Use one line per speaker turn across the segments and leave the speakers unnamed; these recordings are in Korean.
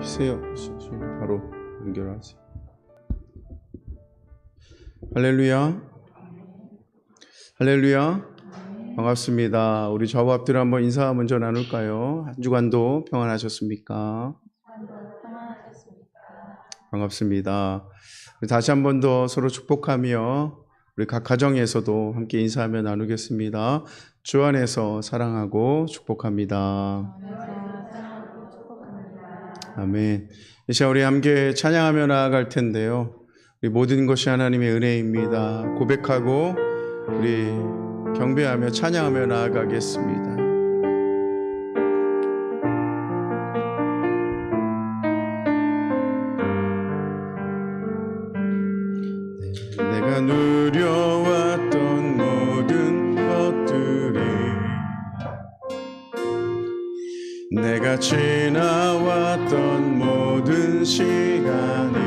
키세요. 바로 연결하세요. 할렐루야. 할렐루야. 반갑습니다. 우리 좌우 앞뒤로 한번 인사 먼저 나눌까요? 한 주간도 평안하셨습니까? 반갑습니다. 다시 한 번 더 서로 축복하며 우리 각 가정에서도 함께 인사하며 나누겠습니다. 주 안에서 사랑하고 축복합니다. 아멘. 이 시간 우리 함께 찬양하며 나아갈 텐데요. 우리 모든 것이 하나님의 은혜입니다. 고백하고 우리 경배하며 찬양하며 나아가겠습니다. 내가 누려왔던 모든 것들이, 내가 지나왔던 모든 시간이,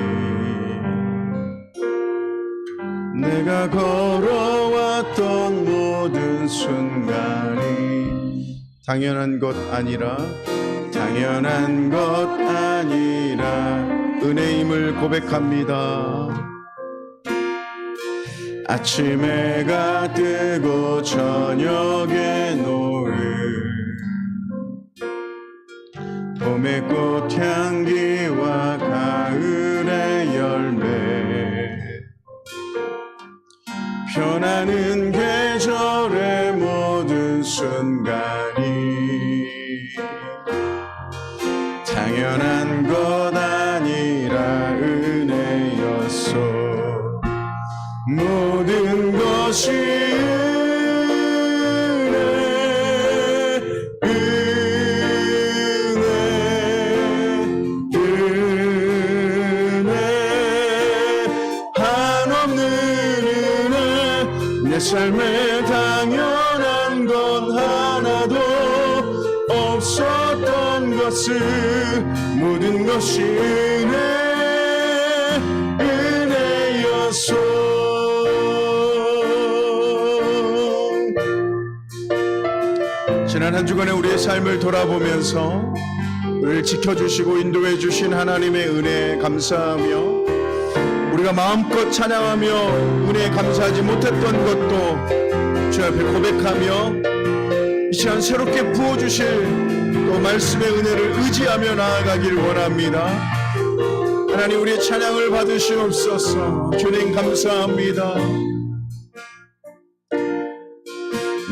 내가 걸어왔던 모든 순간이 당연한 것 아니라 은혜임을 고백합니다. 아침 해가 뜨고 저녁에 노을, 봄의 꽃향기와 가을의 열매, 변하는 계절의 모든 순간이 당연한 것 아니라 은혜였소. 모든 것이 은혜, 한없는 은혜. 내 삶에 당연한 건 하나도 없었던 것을, 모든 것이 은혜였소. 지난 한 주간의 우리의 삶을 돌아보면서 우리를 지켜주시고 인도해 주신 하나님의 은혜에 감사하며, 우리가 마음껏 찬양하며 은혜에 감사하지 못했던 것도 주 앞에 고백하며, 이 시간 새롭게 부어주실 또 말씀의 은혜를 의지하며 나아가길 원합니다. 하나님, 우리의 찬양을 받으시옵소서. 주님 감사합니다.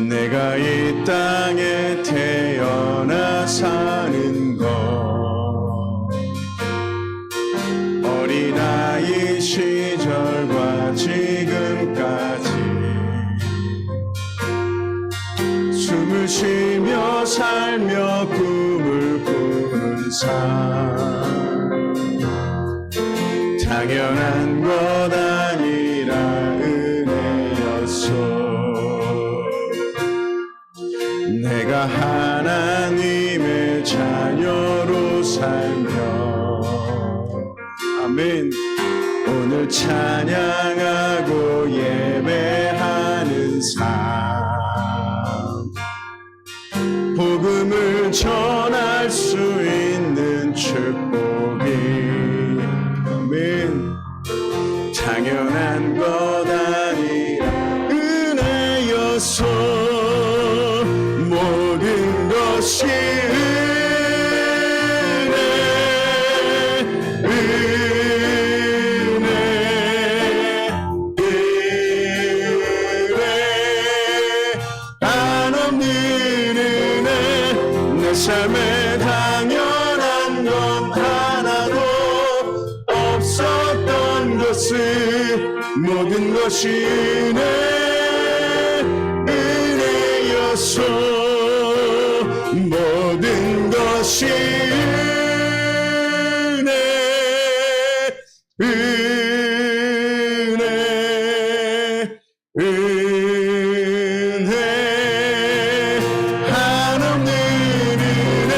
내가 이 땅에 태어나 사는 것, 어린아이 시절과 지금까지 숨을 쉬며 살며 꿈을 꾸는 삶, 당연한 것 아니라 은혜였소. 내가 하나님의 자녀로 살며, 아멘, 오늘 찬양하고 예배하는 삶, 복음을 전할 수 있는 축복이, 아멘, 당연한 것 아니라 은혜였소. 모든 것이 한없는 은혜. 내 삶에 당연한 건 하나도 없었던 것을, 모든 것이 은혜였소. 모든 것이 은혜, 한없는 은혜.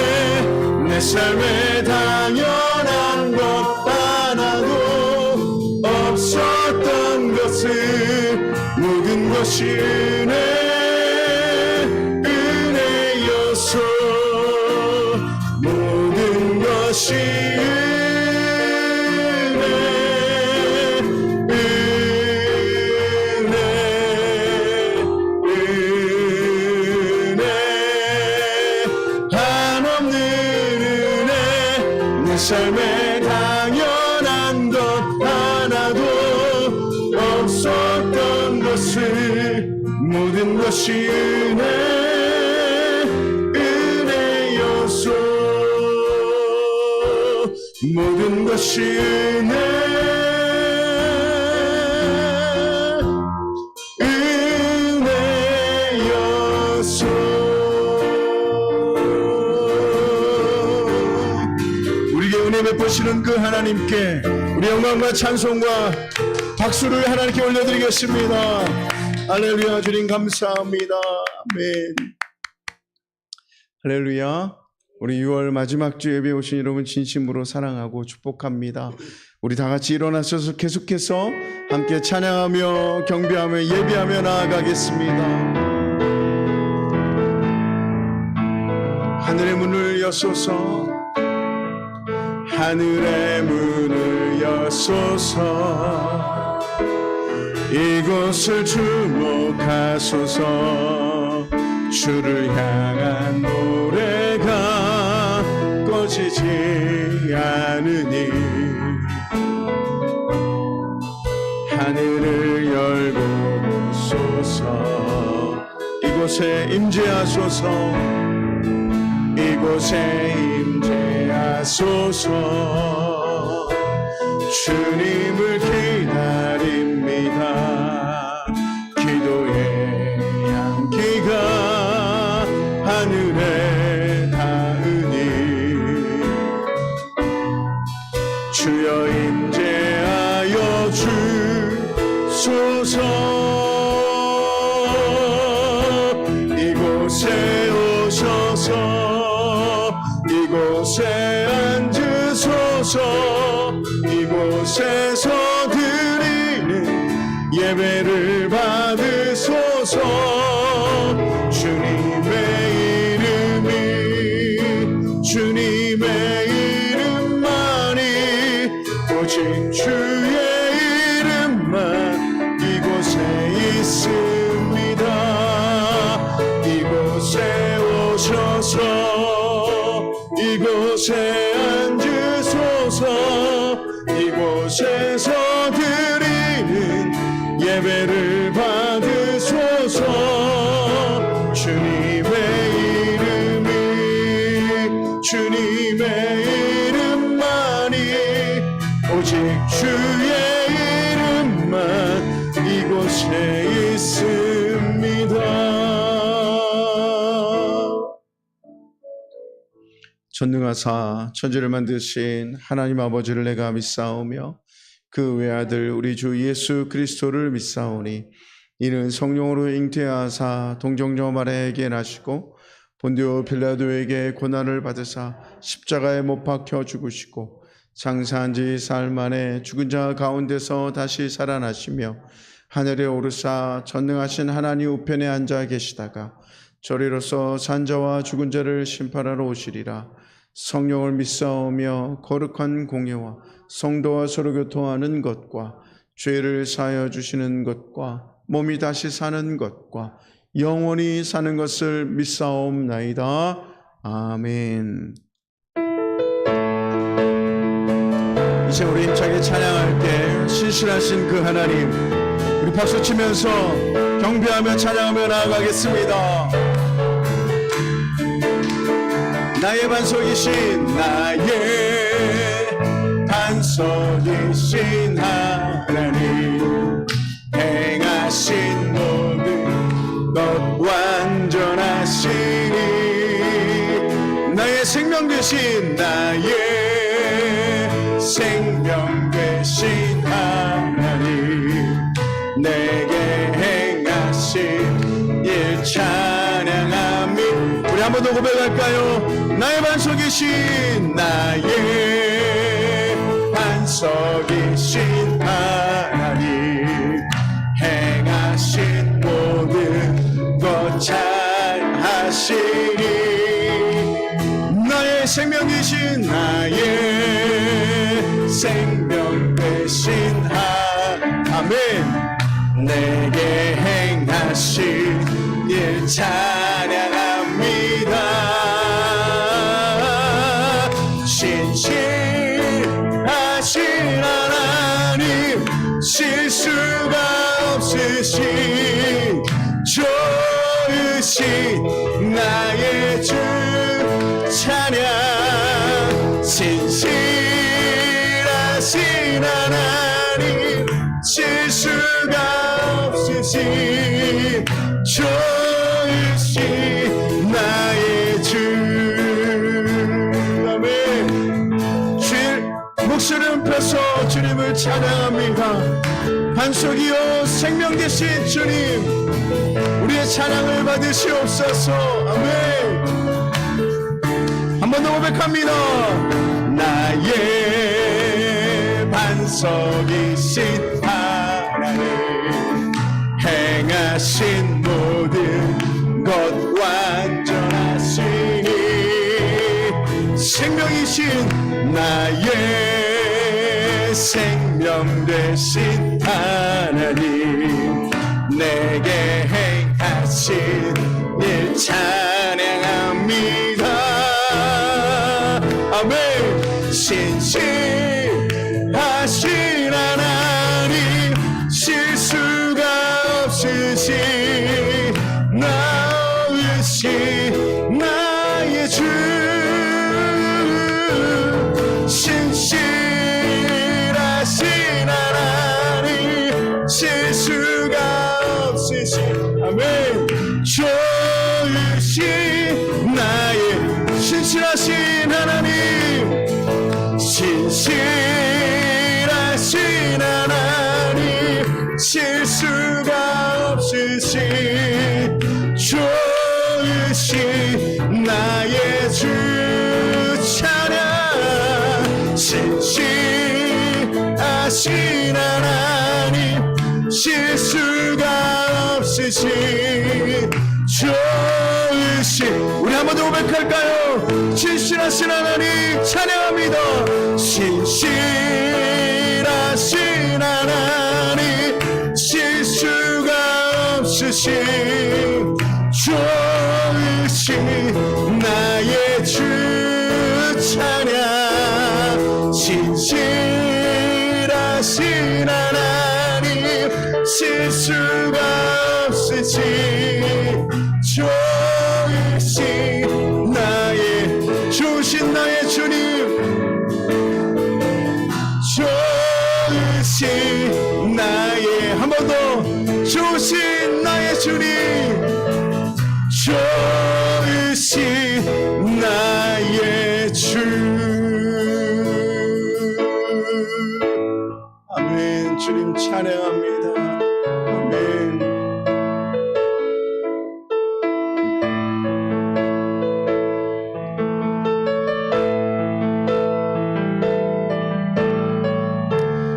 내 삶에 당연한 것 하나도 없었던 것을, 모든 것이 은혜였소. 모든 것이 삶에 당연한 것 하나도 없었던 것을 모든 것이 은혜였소. 모든 것이 은혜였소. 우리에게 은혜 베푸시는 그 하나님께 우리 영광과 찬송과 박수를 하나님께 올려드리겠습니다. 할렐루야. 주님 감사합니다. 아멘. 할렐루야. 우리 6월 마지막 주 예배 오신 여러분 진심으로 사랑하고 축복합니다. 우리 다 같이 일어나셔서 계속해서 함께 찬양하며 경배하며 예배하며 나아가겠습니다. 하늘의 문을 여소서, 하늘의 문을 여소서, 이곳을 주목하소서. 주를 향한 노래가 꺼지지 않으니 하늘을 열고 보소서. 이곳에 임재하소서, 이곳에 임재하소서. 주님을 기다립니다. 기도의 향기가 하늘에 닿으니 주여 임재하여 주소서. 이곳에 오셔서 이곳에 앉으소서. 이곳에서 드리는 예배를 받으소서. 주님의 이름이 주님의 이름만이 오직 주의 이름만 이곳에 있습니다. 이곳에 오셔서 이곳에 앉으소서. 이곳에서 드리는 예배를 받으소서. 주님의 이름이 주님의 이름만이 오직 주의 이름만 이곳에 있습니다. 전능하사 천지를 만드신 하나님 아버지를 내가 믿사오며 그 외아들 우리 주 예수 그리스도를 믿사오니 이는 성령으로 잉태하사 동정녀 마리아에게 나시고 본디오 빌라도에게 고난을 받으사 십자가에 못 박혀 죽으시고 장사한 지 사흘 만에 죽은 자 가운데서 다시 살아나시며 하늘에 오르사 전능하신 하나님 우편에 앉아 계시다가 저리로서 산자와 죽은 자를 심판하러 오시리라. 성령을 믿사오며 거룩한 공예와 성도와 서로 교통하는 것과 죄를 사하여 주시는 것과 몸이 다시 사는 것과 영원히 사는 것을 믿사옵나이다. 아멘. 이제 우리 힘차게 찬양할 때 신실하신 그 하나님 우리 박수치면서 경배하며 찬양하며 나아가겠습니다. 나의 반석이신 나의 반석이신 하나님 행하신 모든 것 완전하시니 나의 생명 되신 나의 생명 되신 하나님 내게 행하신 일 찬양하며 우리 한 번 더 고백할까요? 나의 반석이신 나의 반석이신 하나님 행하신 모든 것 잘하시니 나의 생명이신 나의 생명 되신 아멘 내게 행하신 일 찬양합니다. 신실하신 좋으신 나의 주 찬양. 신실하신 하나님 실수가 없으신 좋으신 나의 주. 아멘. 목소리를 펴서 주님을 찬양합니다. 반석이요 생명 되신 주님, 우리의 찬양을 받으시옵소서. 아멘. 한 번 더 고백합니다. 나의 반석이신 하나님, 행하신 모든 것 완전하시니, 생명이신 나의 생명 되신 하나님, 내게 행하신 일 찬양합니다. 아멘. 신실하신 하나님 실수가 없으신 나으신 나의 주. 신실하신 하나님 실수가 없으신 아멘. 좋으신 나의 신실하신 하나님, 신실하신 하나님 실수가 없으신 좋으신 나의 주 찬양. 신실하신 하나님 실수가 없으신 좋으신. 우리 한 번 더 고백할까요? 신실하신 하나님 찬양합니다. 신실하신 하나님 실수가 없으신 좋으신 나의 주 찬양. 신실하신 하나님 실수가 없으신 좋으신 나의 좋으신 나의 주님, 좋으신 나의 한 번 더 좋으신 나의 주님, 좋으신 나의 주. 아멘. 주님 찬양합니다. 아멘.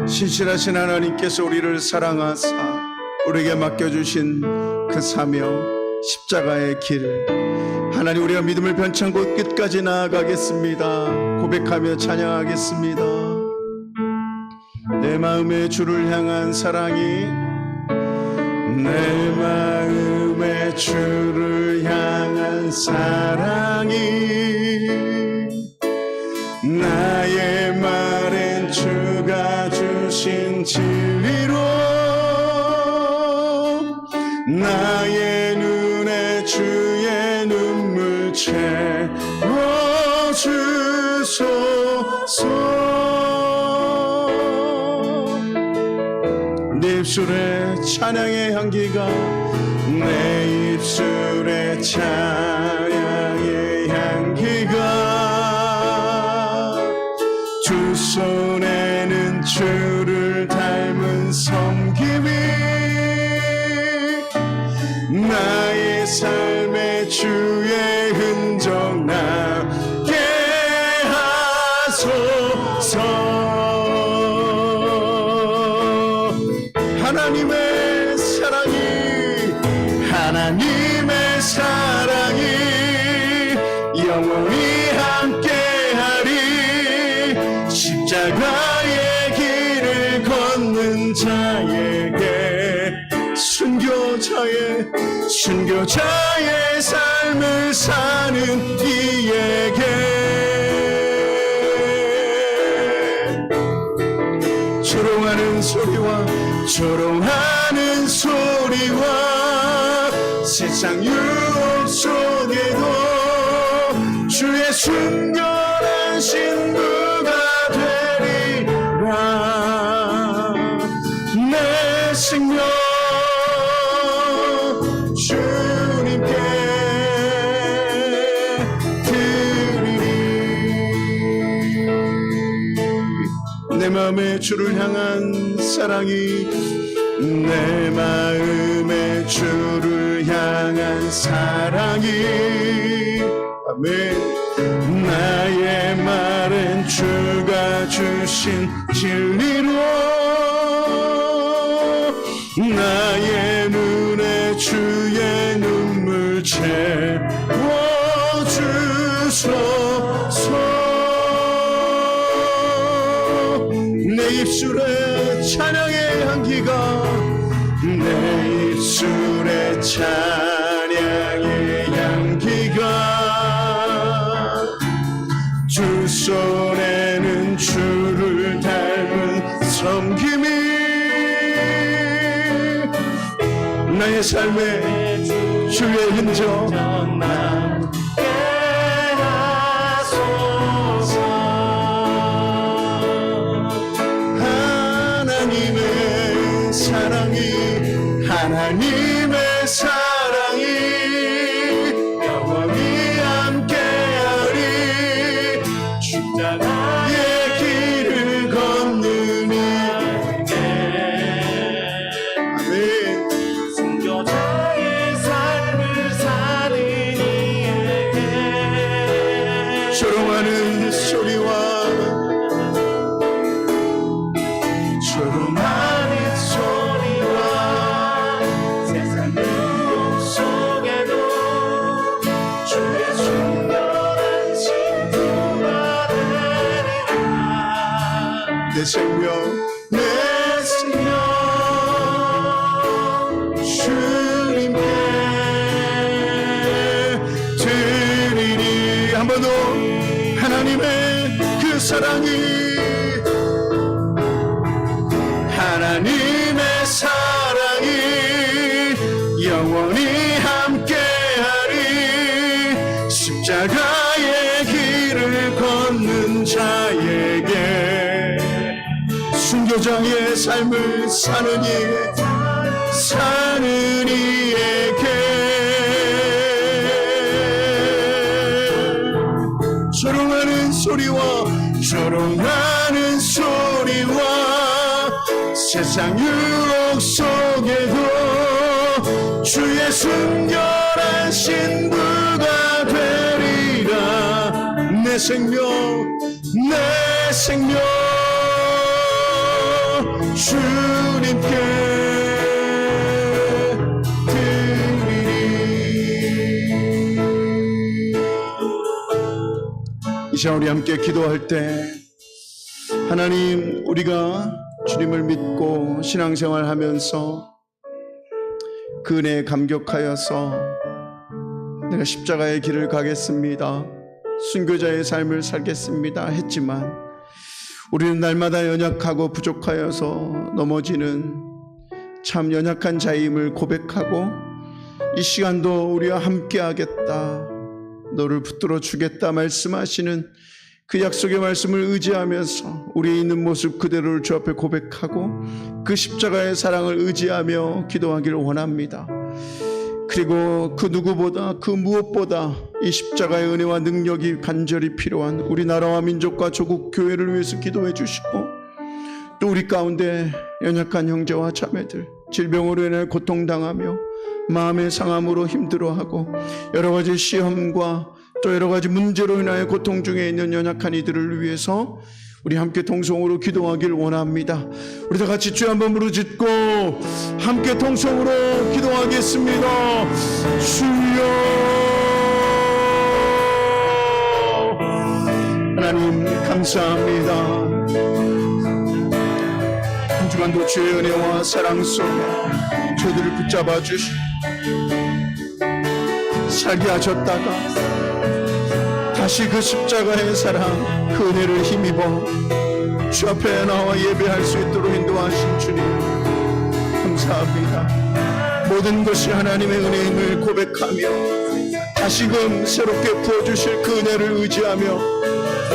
신실하신 하나님께서 우리를 사랑하사 우리에게 맡겨주신 그 사명 십자가의 길, 하나님 우리가 믿음을 변창고 끝까지 나아가겠습니다. 고백하며 찬양하겠습니다. 내 마음의 주를 향한 사랑이, 내 마음의 주를 향한 사랑이, 나의 말엔 주가 주신 진리로, 나의 눈에 주의 눈물 채워주소서. 내 입술에 찬양의 향기가, 내 입술에 찬양의 향기가, 두 손에는 주를 닮은 섬김이, 나의 삶에 주의 흔적 나게 하소서. 하나님의 사랑이, 하나님의 사랑이 영원히 함께하리. 십자가의 길을 걷는 자에게, 순교자의 삶을 사는 이에게, 조롱하는 소리와 조롱하는 소리 세상 유혹 속에도 주의 순결한 신부가 되리라. 내 생명 주님께 드리리. 내 마음에 주를 향한 사랑이, 내 마음에 주를 향한 사랑이, 아멘. 나의 말은 주가 주신 진리로, 나의 눈에 주의 눈물 채워주소서. 내 입술에 찬양의 향기가, 내 입술에 찬양의 향기가, 두 손에는 주를 닮은 섬김이 나의 삶에 주의 흔적 남게 하소서. 하나님의 사랑이, 하나님의 사랑이 영원히 함께하리. 십자가의 길을 걷는 이에게, 아멘. 순교자의 삶을 사는 이에게, 조롱하는 소리와 조롱하는 소리와 세상 유혹 속에도 주의 순결한 신부가 되리라. 내 생명, 내 생명 주님께 드리리. 한 번 더. 하나님의 그 사랑이, 하나님의 사랑이 영원히 함께하리. 십자가의 길을 걷는 자에게, 순교자의 삶을 사는 이에게, 조롱하는 소리와 조롱하는 소리와 세상 유혹 속에도 주의 순결한 신부가 되리라. 내 생명, 내 생명 주님께 이 시간 우리 함께 기도할 때, 하나님, 우리가 주님을 믿고 신앙생활 하면서 그 은혜에 감격하여서 내가 십자가의 길을 가겠습니다, 순교자의 삶을 살겠습니다 했지만, 우리는 날마다 연약하고 부족하여서 넘어지는 참 연약한 자임을 고백하고, 이 시간도 우리와 함께 하겠다, 너를 붙들어 주겠다 말씀하시는 그 약속의 말씀을 의지하면서 우리 있는 모습 그대로를 주 앞에 고백하고 그 십자가의 사랑을 의지하며 기도하기를 원합니다. 그리고 그 누구보다, 그 무엇보다 이 십자가의 은혜와 능력이 간절히 필요한 우리 나라와 민족과 조국 교회를 위해서 기도해 주시고, 또 우리 가운데 연약한 형제와 자매들, 질병으로 인해 고통당하며 마음의 상함으로 힘들어하고 여러 가지 시험과 또 여러 가지 문제로 인하여 고통 중에 있는 연약한 이들을 위해서 우리 함께 통성으로 기도하길 원합니다. 우리 다 같이 주여 한번 부르짖고 함께 통성으로 기도하겠습니다. 주여. 하나님 감사합니다. 한 주간도 주의 은혜와 사랑 속에 저희들을 붙잡아 주시고 살게 하셨다가 다시 그 십자가의 사랑, 그 은혜를 힘입어 주 앞에 나와 예배할 수 있도록 인도하신 주님 감사합니다. 모든 것이 하나님의 은혜임을 고백하며 다시금 새롭게 부어주실 그 은혜를 의지하며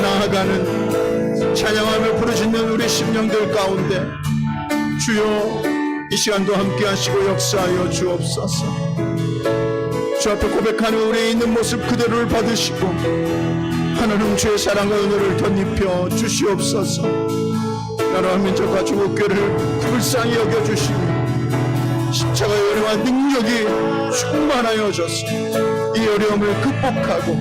나아가는 찬양하며 부르짖는 우리 심령들 가운데 주여 이 시간도 함께 하시고 역사하여 주옵소서. 주 앞에 고백하는 우리 있는 모습 그대로를 받으시고 하나님 주의 사랑과 은혜를 덧입혀 주시옵소서. 나라와 민족과 주국교를 불쌍히 여겨주시고 십자가의 은혜와 능력이 충만하여져서 이 어려움을 극복하고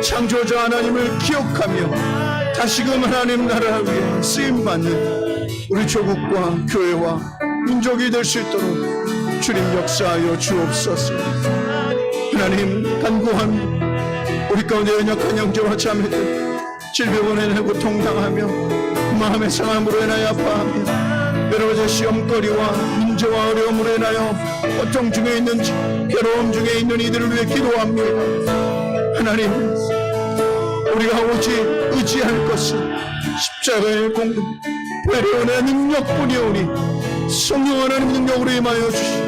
창조자 하나님을 기억하며 다시금 하나님 나라 위에 쓰임받는 우리 조국과 교회와 민족이 될 수 있도록 주님 역사하여 주옵소서. 하나님 간구한 우리 가운데 연약한 형제와 자매들 질병으로 인해 고통당하며 마음의 상함으로 인하여 아파하며 여러 가지 시험거리와 문제와 어려움으로 인하여 고통 중에 있는 괴로움 중에 있는 이들을 위해 기도합니다. 하나님 우리가 오직 의지할 것은 십자가의 공급 외래원의 능력뿐이오니 성령 하나님 능력으로 임하여 주시고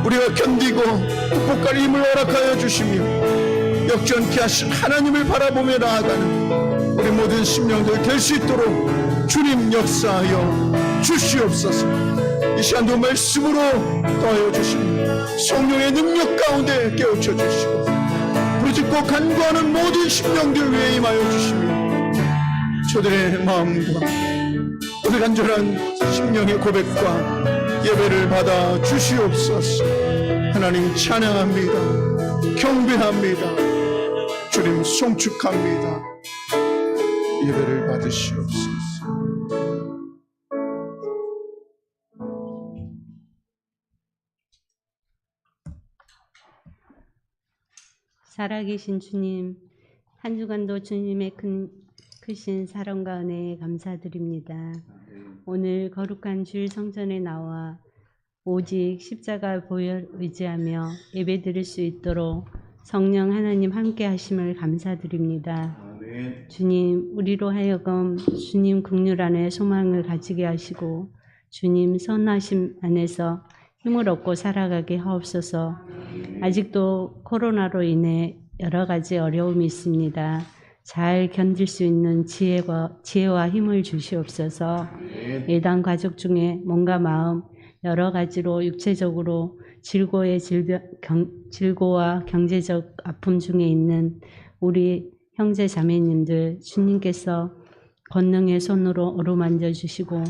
우리가 견디고 극복할 힘을 허락하여 주시며 역전케 하신 하나님을 바라보며 나아가는 우리 모든 심령들 될 수 있도록 주님 역사하여 주시옵소서. 이 시간도 말씀으로 더하여 주시며 성령의 능력 가운데 깨우쳐 주시고 부르짖고 간구하는 모든 심령들 위해 임하여 주시며 저들의 마음과 우리 간절한 심령의 고백과 예배를 받아 주시옵소서. 하나님 찬양합니다. 경배합니다. 주님 송축합니다. 예배를 받으시옵소서.
살아계신 주님, 한 주간도 주님의 크신 사랑과 은혜에 감사드립니다. 오늘 거룩한 주일 성전에 나와 오직 십자가 보혈 의지하며 예배 드릴 수 있도록 성령 하나님 함께 하심을 감사드립니다.
아멘.
주님, 우리로 하여금 주님 긍휼 안에 소망을 가지게 하시고 주님 선하심 안에서 힘을 얻고 살아가게 하옵소서. 아직도 코로나로 인해 여러 가지 어려움이 있습니다. 잘 견딜 수 있는 지혜와 힘을 주시옵소서. 예당 가족 중에 몸과 마음 여러 가지로 육체적으로 질고와 경제적 아픔 중에 있는 우리 형제 자매님들 주님께서 권능의 손으로 어루만져 주시고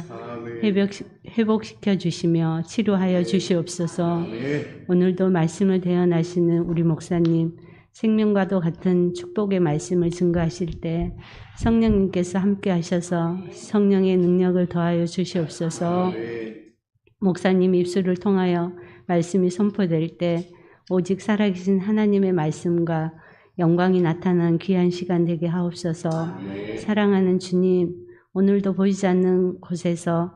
회복시켜 주시며 치료하여 주시옵소서. 오늘도 말씀을 대언하시는 우리 목사님 생명과도 같은 축복의 말씀을 증거하실 때 성령님께서 함께 하셔서 성령의 능력을 더하여 주시옵소서. 목사님 입술을 통하여 말씀이 선포될 때 오직 살아계신 하나님의 말씀과 영광이 나타나는 귀한 시간 되게 하옵소서. 사랑하는 주님, 오늘도 보이지 않는 곳에서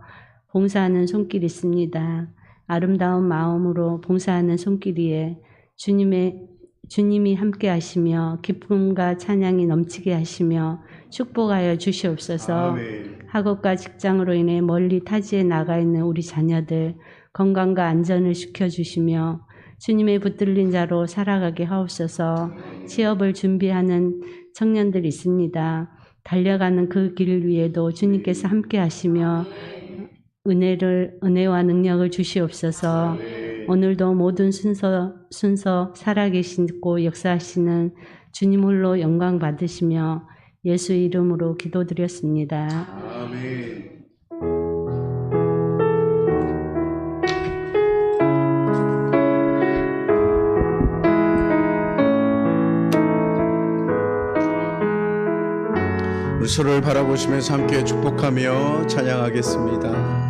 봉사하는 손길이 있습니다. 아름다운 마음으로 봉사하는 손길 위에 주님이 함께 하시며 기쁨과 찬양이 넘치게 하시며 축복하여 주시옵소서. 학업과 직장으로 인해 멀리 타지에 나가 있는 우리 자녀들 건강과 안전을 지켜주시며 주님의 붙들린 자로 살아가게 하옵소서. 취업을 준비하는 청년들이 있습니다. 달려가는 그 길 위에도 주님께서 함께 하시며 은혜와 능력을 주시옵소서. 오늘도 모든 순서 살아계시고 역사하시는 주님 홀로 영광 받으시며 예수 이름으로 기도드렸습니다.
아멘. 우리 서로를 바라보시면서 함께 축복하며 찬양하겠습니다.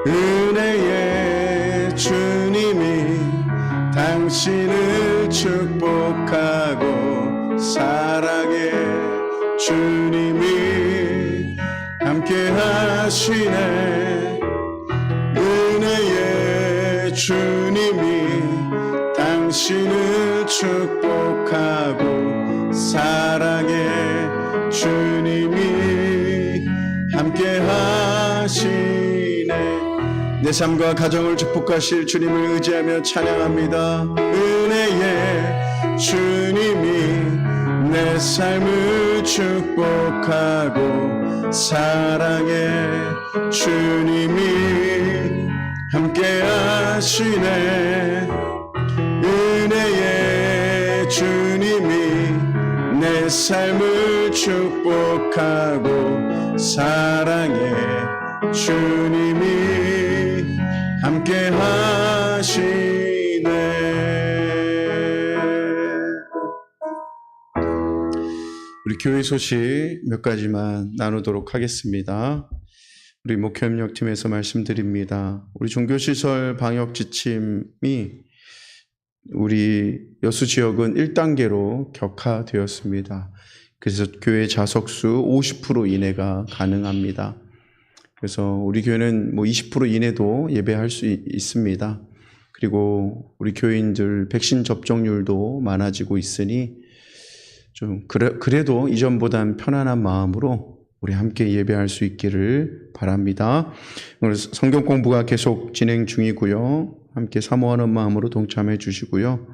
은혜의 주님이 당신을 축복하고 사랑의 주님이 함께 하시네. 은혜의 주님이 당신을 축복하고 사랑의 주님이 함께 하시네. 내 삶과 가정을 축복하실 주님을 의지하며 찬양합니다. 은혜의 주님이 내 삶을 축복하고 사랑의 주님이 함께 하시네. 은혜의 주님이 내 삶을 축복하고 사랑의 주님이 함께 하시네. 우리 교회 소식 몇 가지만 나누도록 하겠습니다. 우리 목회협력팀에서 말씀드립니다. 우리 종교시설 방역 지침이 우리 여수 지역은 1단계로 격화되었습니다. 그래서 교회 좌석수 50% 이내가 가능합니다. 그래서 우리 교회는 20% 이내도 예배할 수 있습니다. 그리고 우리 교인들 백신 접종률도 많아지고 있으니 좀 그래도 이전보단 편안한 마음으로 우리 함께 예배할 수 있기를 바랍니다. 오늘 성경 공부가 계속 진행 중이고요. 함께 사모하는 마음으로 동참해 주시고요.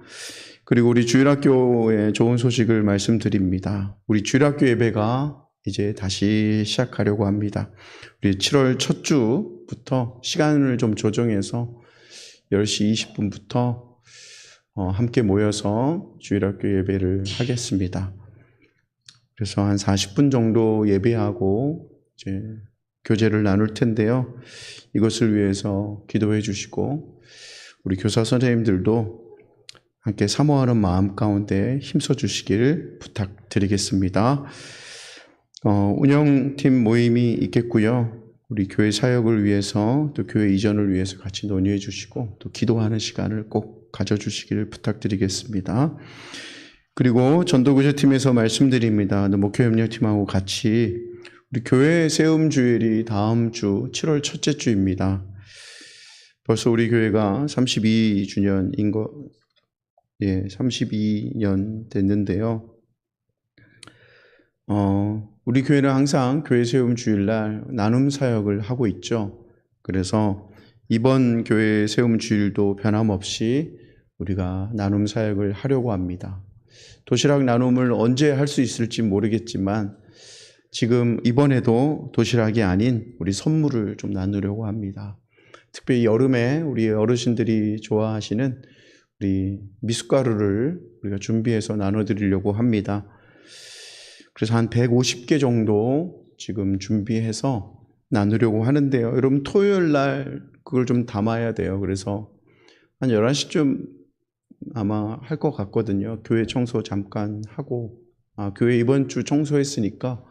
그리고 우리 주일학교의 좋은 소식을 말씀드립니다. 우리 주일학교 예배가 이제 다시 시작하려고 합니다. 우리 7월 첫 주부터 시간을 좀 조정해서 10시 20분부터 함께 모여서 주일학교 예배를 하겠습니다. 그래서 한 40분 정도 예배하고 이제 교제를 나눌 텐데요. 이것을 위해서 기도해 주시고 우리 교사 선생님들도 함께 사모하는 마음 가운데 힘써 주시길 부탁드리겠습니다. 운영팀 모임이 있겠고요. 우리 교회 사역을 위해서 또 교회 이전을 위해서 같이 논의해 주시고 또 기도하는 시간을 꼭 가져주시기를 부탁드리겠습니다. 그리고 전도구제팀에서 말씀드립니다. 목회협력팀하고 같이 우리 교회 세움 주일이 다음 주 7월 첫째 주입니다. 벌써 우리 교회가 32년 됐는데요. 우리 교회는 항상 교회 세움 주일날 나눔 사역을 하고 있죠. 그래서 이번 교회 세움 주일도 변함없이 우리가 나눔 사역을 하려고 합니다. 도시락 나눔을 언제 할 수 있을지 모르겠지만 지금 이번에도 도시락이 아닌 우리 선물을 좀 나누려고 합니다. 특별히 여름에 우리 어르신들이 좋아하시는 우리 미숫가루를 우리가 준비해서 나눠드리려고 합니다. 그래서 한 150개 정도 지금 준비해서 나누려고 하는데요. 여러분 토요일 날 그걸 좀 담아야 돼요. 그래서 한 11시쯤 아마 할 것 같거든요. 교회 청소 잠깐 하고 교회 이번 주 청소했으니까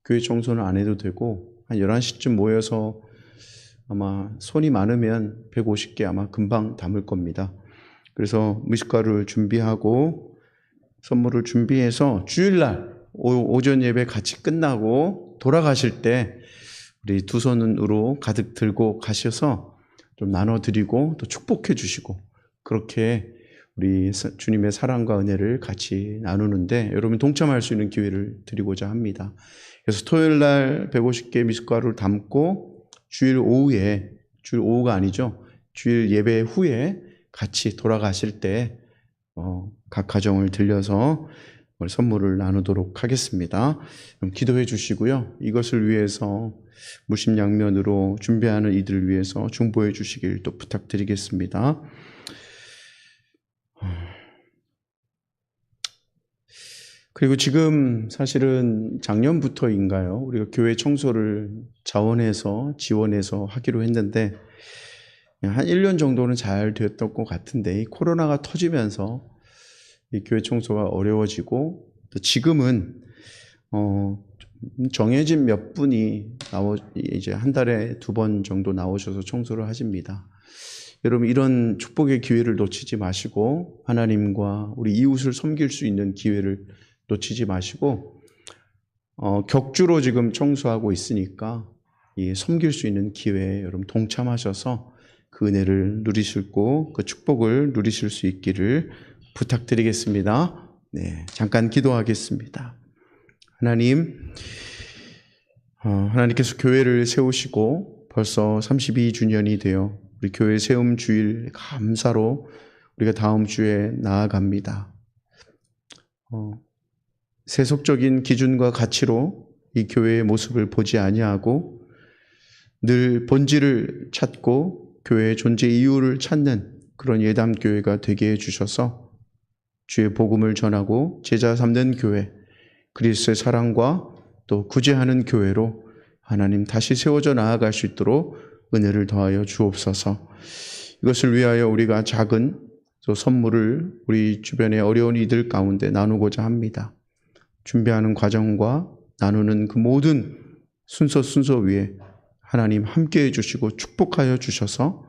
교회 청소는 안 해도 되고 한 11시쯤 모여서 아마 손이 많으면 150개 아마 금방 담을 겁니다. 그래서 미숫가루를 준비하고 선물을 준비해서 주일날 오전 예배 같이 끝나고 돌아가실 때 우리 두 손으로 가득 들고 가셔서 좀 나눠드리고 또 축복해 주시고 그렇게 우리 주님의 사랑과 은혜를 같이 나누는데 여러분 동참할 수 있는 기회를 드리고자 합니다. 그래서 토요일 날 150개 미숫가루를 담고 주일 오후가 아니죠. 주일 예배 후에 같이 돌아가실 때 각 가정을 들려서 선물을 나누도록 하겠습니다. 기도해 주시고요. 이것을 위해서 무심양면으로 준비하는 이들을 위해서 중보해 주시길 또 부탁드리겠습니다. 그리고 지금 사실은 작년부터인가요? 우리가 교회 청소를 자원해서 지원해서 하기로 했는데 한 1년 정도는 잘 되었던 것 같은데 이 코로나가 터지면서 이 교회 청소가 어려워지고 또 지금은 정해진 몇 분이 이제 한 달에 2번 정도 나오셔서 청소를 하십니다. 여러분 이런 축복의 기회를 놓치지 마시고 하나님과 우리 이웃을 섬길 수 있는 기회를 놓치지 마시고 격주로 지금 청소하고 있으니까 이 섬길 수 있는 기회에 여러분 동참하셔서 그 은혜를 누리시고 그 축복을 누리실 수 있기를 부탁드리겠습니다. 네, 잠깐 기도하겠습니다. 하나님께서 교회를 세우시고 벌써 32주년이 되어 우리 교회 세움 주일 감사로 우리가 다음 주에 나아갑니다. 세속적인 기준과 가치로 이 교회의 모습을 보지 아니하고 늘 본질을 찾고 교회의 존재 이유를 찾는 그런 예담교회가 되게 해주셔서 주의 복음을 전하고 제자 삼는 교회, 그리스도의 사랑과 또 구제하는 교회로 하나님 다시 세워져 나아갈 수 있도록 은혜를 더하여 주옵소서. 이것을 위하여 우리가 작은 선물을 우리 주변의 어려운 이들 가운데 나누고자 합니다. 준비하는 과정과 나누는 그 모든 순서 위에 하나님 함께해 주시고 축복하여 주셔서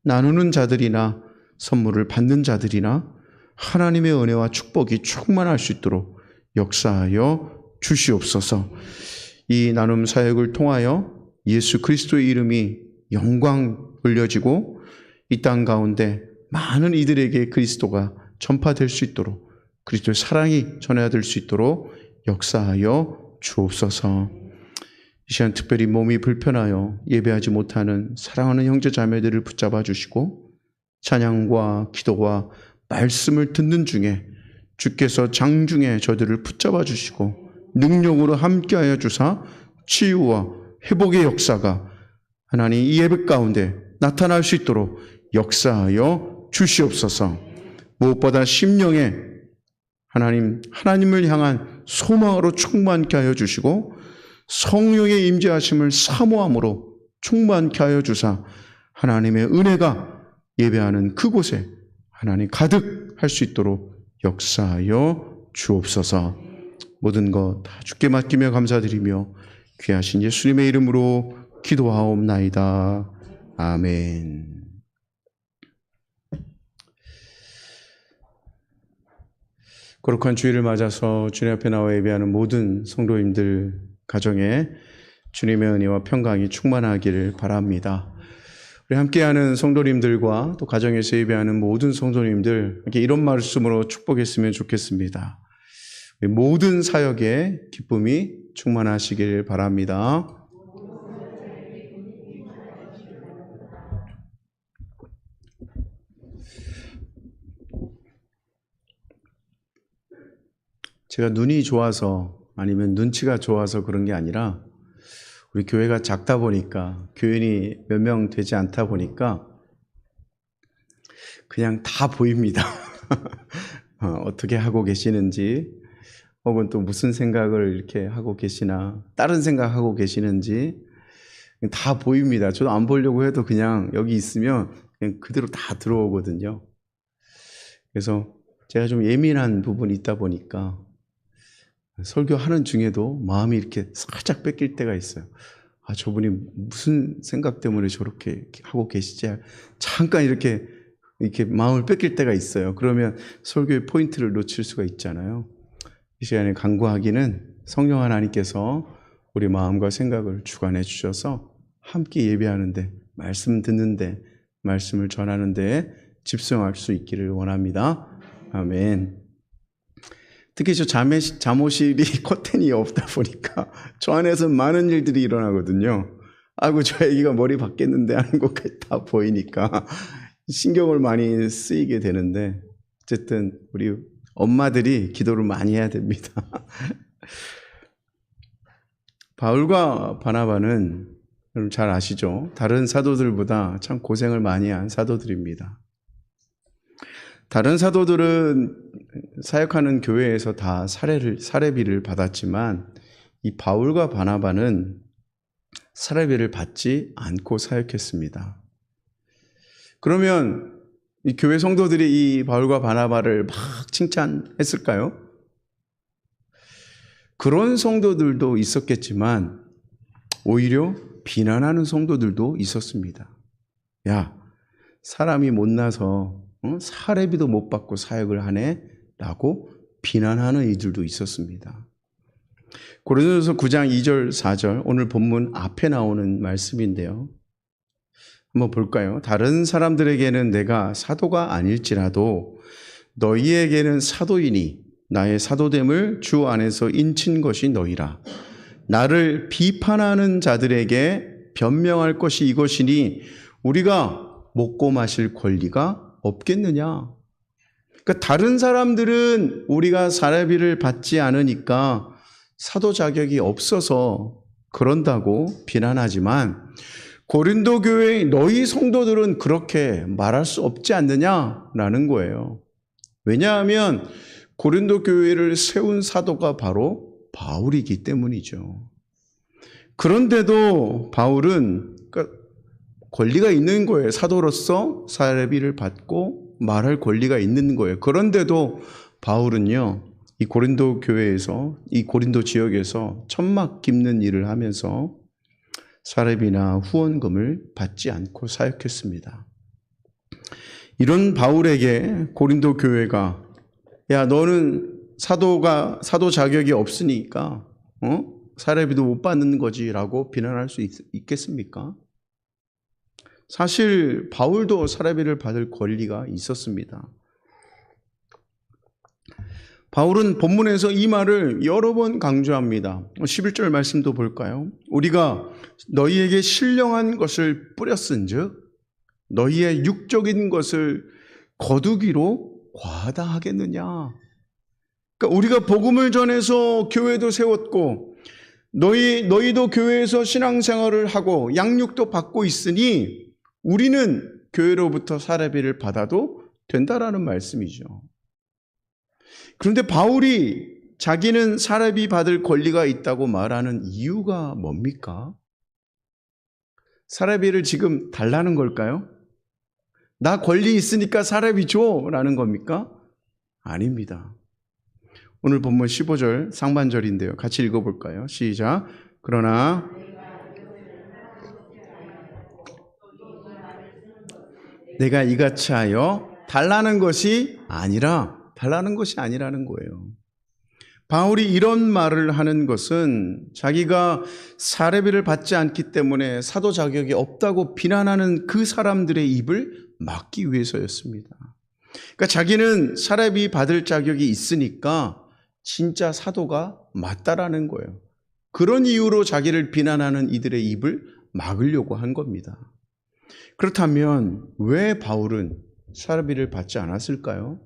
나누는 자들이나 선물을 받는 자들이나 하나님의 은혜와 축복이 충만할 수 있도록 역사하여 주시옵소서. 이 나눔 사역을 통하여 예수 그리스도의 이름이 영광 올려지고 이 땅 가운데 많은 이들에게 그리스도가 전파될 수 있도록 그리스도의 사랑이 전해질 수 있도록 역사하여 주옵소서. 이 시간 특별히 몸이 불편하여 예배하지 못하는 사랑하는 형제 자매들을 붙잡아 주시고 찬양과 기도와 말씀을 듣는 중에 주께서 장중에 저들을 붙잡아 주시고 능력으로 함께하여 주사 치유와 회복의 역사가 하나님 이 예배 가운데 나타날 수 있도록 역사하여 주시옵소서. 무엇보다 심령에 하나님을 향한 소망으로 충만케 하여 주시고 성령의 임재하심을 사모함으로 충만케 하여 주사 하나님의 은혜가 예배하는 그곳에 하나님 가득할 수 있도록 역사하여 주옵소서. 모든 것 다 주께 맡기며 감사드리며 귀하신 예수님의 이름으로 기도하옵나이다. 아멘. 거룩한 주일을 맞아서 주님 앞에 나와 예배하는 모든 성도님들 가정에 주님의 은혜와 평강이 충만하기를 바랍니다. 우리 함께하는 성도님들과 또 가정에서 예배하는 모든 성도님들 이렇게 이런 말씀으로 축복했으면 좋겠습니다. 모든 사역에 기쁨이 충만하시길 바랍니다. 제가 눈이 좋아서 아니면 눈치가 좋아서 그런 게 아니라 우리 교회가 작다 보니까 교인이 몇 명 되지 않다 보니까 그냥 다 보입니다. 어떻게 하고 계시는지 혹은 또 무슨 생각을 이렇게 하고 계시나 다른 생각하고 계시는지 다 보입니다. 저도 안 보려고 해도 그냥 여기 있으면 그냥 그대로 다 들어오거든요. 그래서 제가 좀 예민한 부분이 있다 보니까 설교하는 중에도 마음이 이렇게 살짝 뺏길 때가 있어요. 아, 저분이 무슨 생각 때문에 저렇게 하고 계시지? 잠깐 이렇게 마음을 뺏길 때가 있어요. 그러면 설교의 포인트를 놓칠 수가 있잖아요. 이 시간에 간구하기는 성령 하나님께서 우리 마음과 생각을 주관해 주셔서 함께 예배하는데, 말씀 듣는데, 말씀을 전하는데 집중할 수 있기를 원합니다. 아멘. 특히 저 잠옷실이 커튼이 없다 보니까 저 안에서 많은 일들이 일어나거든요. 아이고 저 애기가 머리 받겠는데 하는 것까지 다 보이니까 신경을 많이 쓰이게 되는데 어쨌든 우리 엄마들이 기도를 많이 해야 됩니다. 바울과 바나바는 여러분 잘 아시죠? 다른 사도들보다 참 고생을 많이 한 사도들입니다. 다른 사도들은 사역하는 교회에서 다 사례비를 받았지만 이 바울과 바나바는 사례비를 받지 않고 사역했습니다. 그러면 이 교회 성도들이 이 바울과 바나바를 막 칭찬했을까요? 그런 성도들도 있었겠지만 오히려 비난하는 성도들도 있었습니다. 야, 사람이 못나서 사례비도 못 받고 사역을 하네? 라고 비난하는 이들도 있었습니다. 고린도전서 9장 2절 4절 오늘 본문 앞에 나오는 말씀인데요. 한번 볼까요? 다른 사람들에게는 내가 사도가 아닐지라도 너희에게는 사도이니 나의 사도됨을 주 안에서 인친 것이 너희라. 나를 비판하는 자들에게 변명할 것이 이것이니 우리가 먹고 마실 권리가 없겠느냐? 그러니까 다른 사람들은 우리가 사례비를 받지 않으니까 사도 자격이 없어서 그런다고 비난하지만 고린도 교회의 너희 성도들은 그렇게 말할 수 없지 않느냐라는 거예요. 왜냐하면 고린도 교회를 세운 사도가 바로 바울이기 때문이죠. 그런데도 바울은 권리가 있는 거예요. 사도로서 사례비를 받고 말할 권리가 있는 거예요. 그런데도 바울은요, 이 고린도 교회에서, 이 고린도 지역에서 천막 깁는 일을 하면서 사례비나 후원금을 받지 않고 사역했습니다. 이런 바울에게 고린도 교회가 야, 너는 사도 자격이 없으니까 사례비도 못 받는 거지라고 비난할 수 있겠습니까? 사실 바울도 사례비를 받을 권리가 있었습니다. 바울은 본문에서 이 말을 여러 번 강조합니다. 11절 말씀도 볼까요? 우리가 너희에게 신령한 것을 뿌렸은즉 너희의 육적인 것을 거두기로 과하다 하겠느냐. 그러니까 우리가 복음을 전해서 교회도 세웠고 너희도 교회에서 신앙생활을 하고 양육도 받고 있으니 우리는 교회로부터 사례비를 받아도 된다라는 말씀이죠. 그런데 바울이 자기는 사례비 받을 권리가 있다고 말하는 이유가 뭡니까? 사례비를 지금 달라는 걸까요? 나 권리 있으니까 사례비 줘 라는 겁니까? 아닙니다. 오늘 본문 15절 상반절인데요. 같이 읽어볼까요? 시작. 그러나 내가 이같이 하여 달라는 것이 아니라는 거예요. 바울이 이런 말을 하는 것은 자기가 사례비를 받지 않기 때문에 사도 자격이 없다고 비난하는 그 사람들의 입을 막기 위해서였습니다. 그러니까 자기는 사례비 받을 자격이 있으니까 진짜 사도가 맞다라는 거예요. 그런 이유로 자기를 비난하는 이들의 입을 막으려고 한 겁니다. 그렇다면 왜 바울은 사례비를 받지 않았을까요?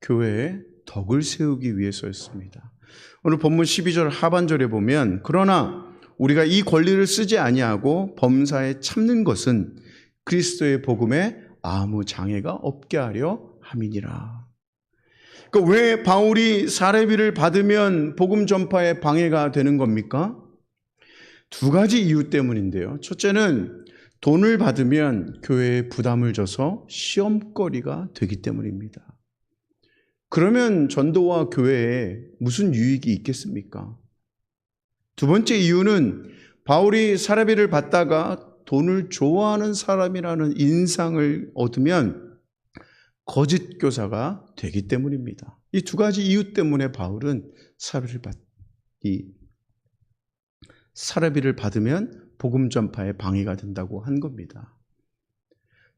교회에 덕을 세우기 위해서였습니다. 오늘 본문 12절 하반절에 보면 그러나 우리가 이 권리를 쓰지 아니하고 범사에 참는 것은 그리스도의 복음에 아무 장애가 없게 하려 함이니라. 그러니까 왜 바울이 사례비를 받으면 복음 전파에 방해가 되는 겁니까? 두 가지 이유 때문인데요. 첫째는 돈을 받으면 교회에 부담을 줘서 시험거리가 되기 때문입니다. 그러면 전도와 교회에 무슨 유익이 있겠습니까? 두 번째 이유는 바울이 사례비를 받다가 돈을 좋아하는 사람이라는 인상을 얻으면 거짓 교사가 되기 때문입니다. 이 두 가지 이유 때문에 바울은 사례비를 받으면 복음 전파에 방해가 된다고 한 겁니다.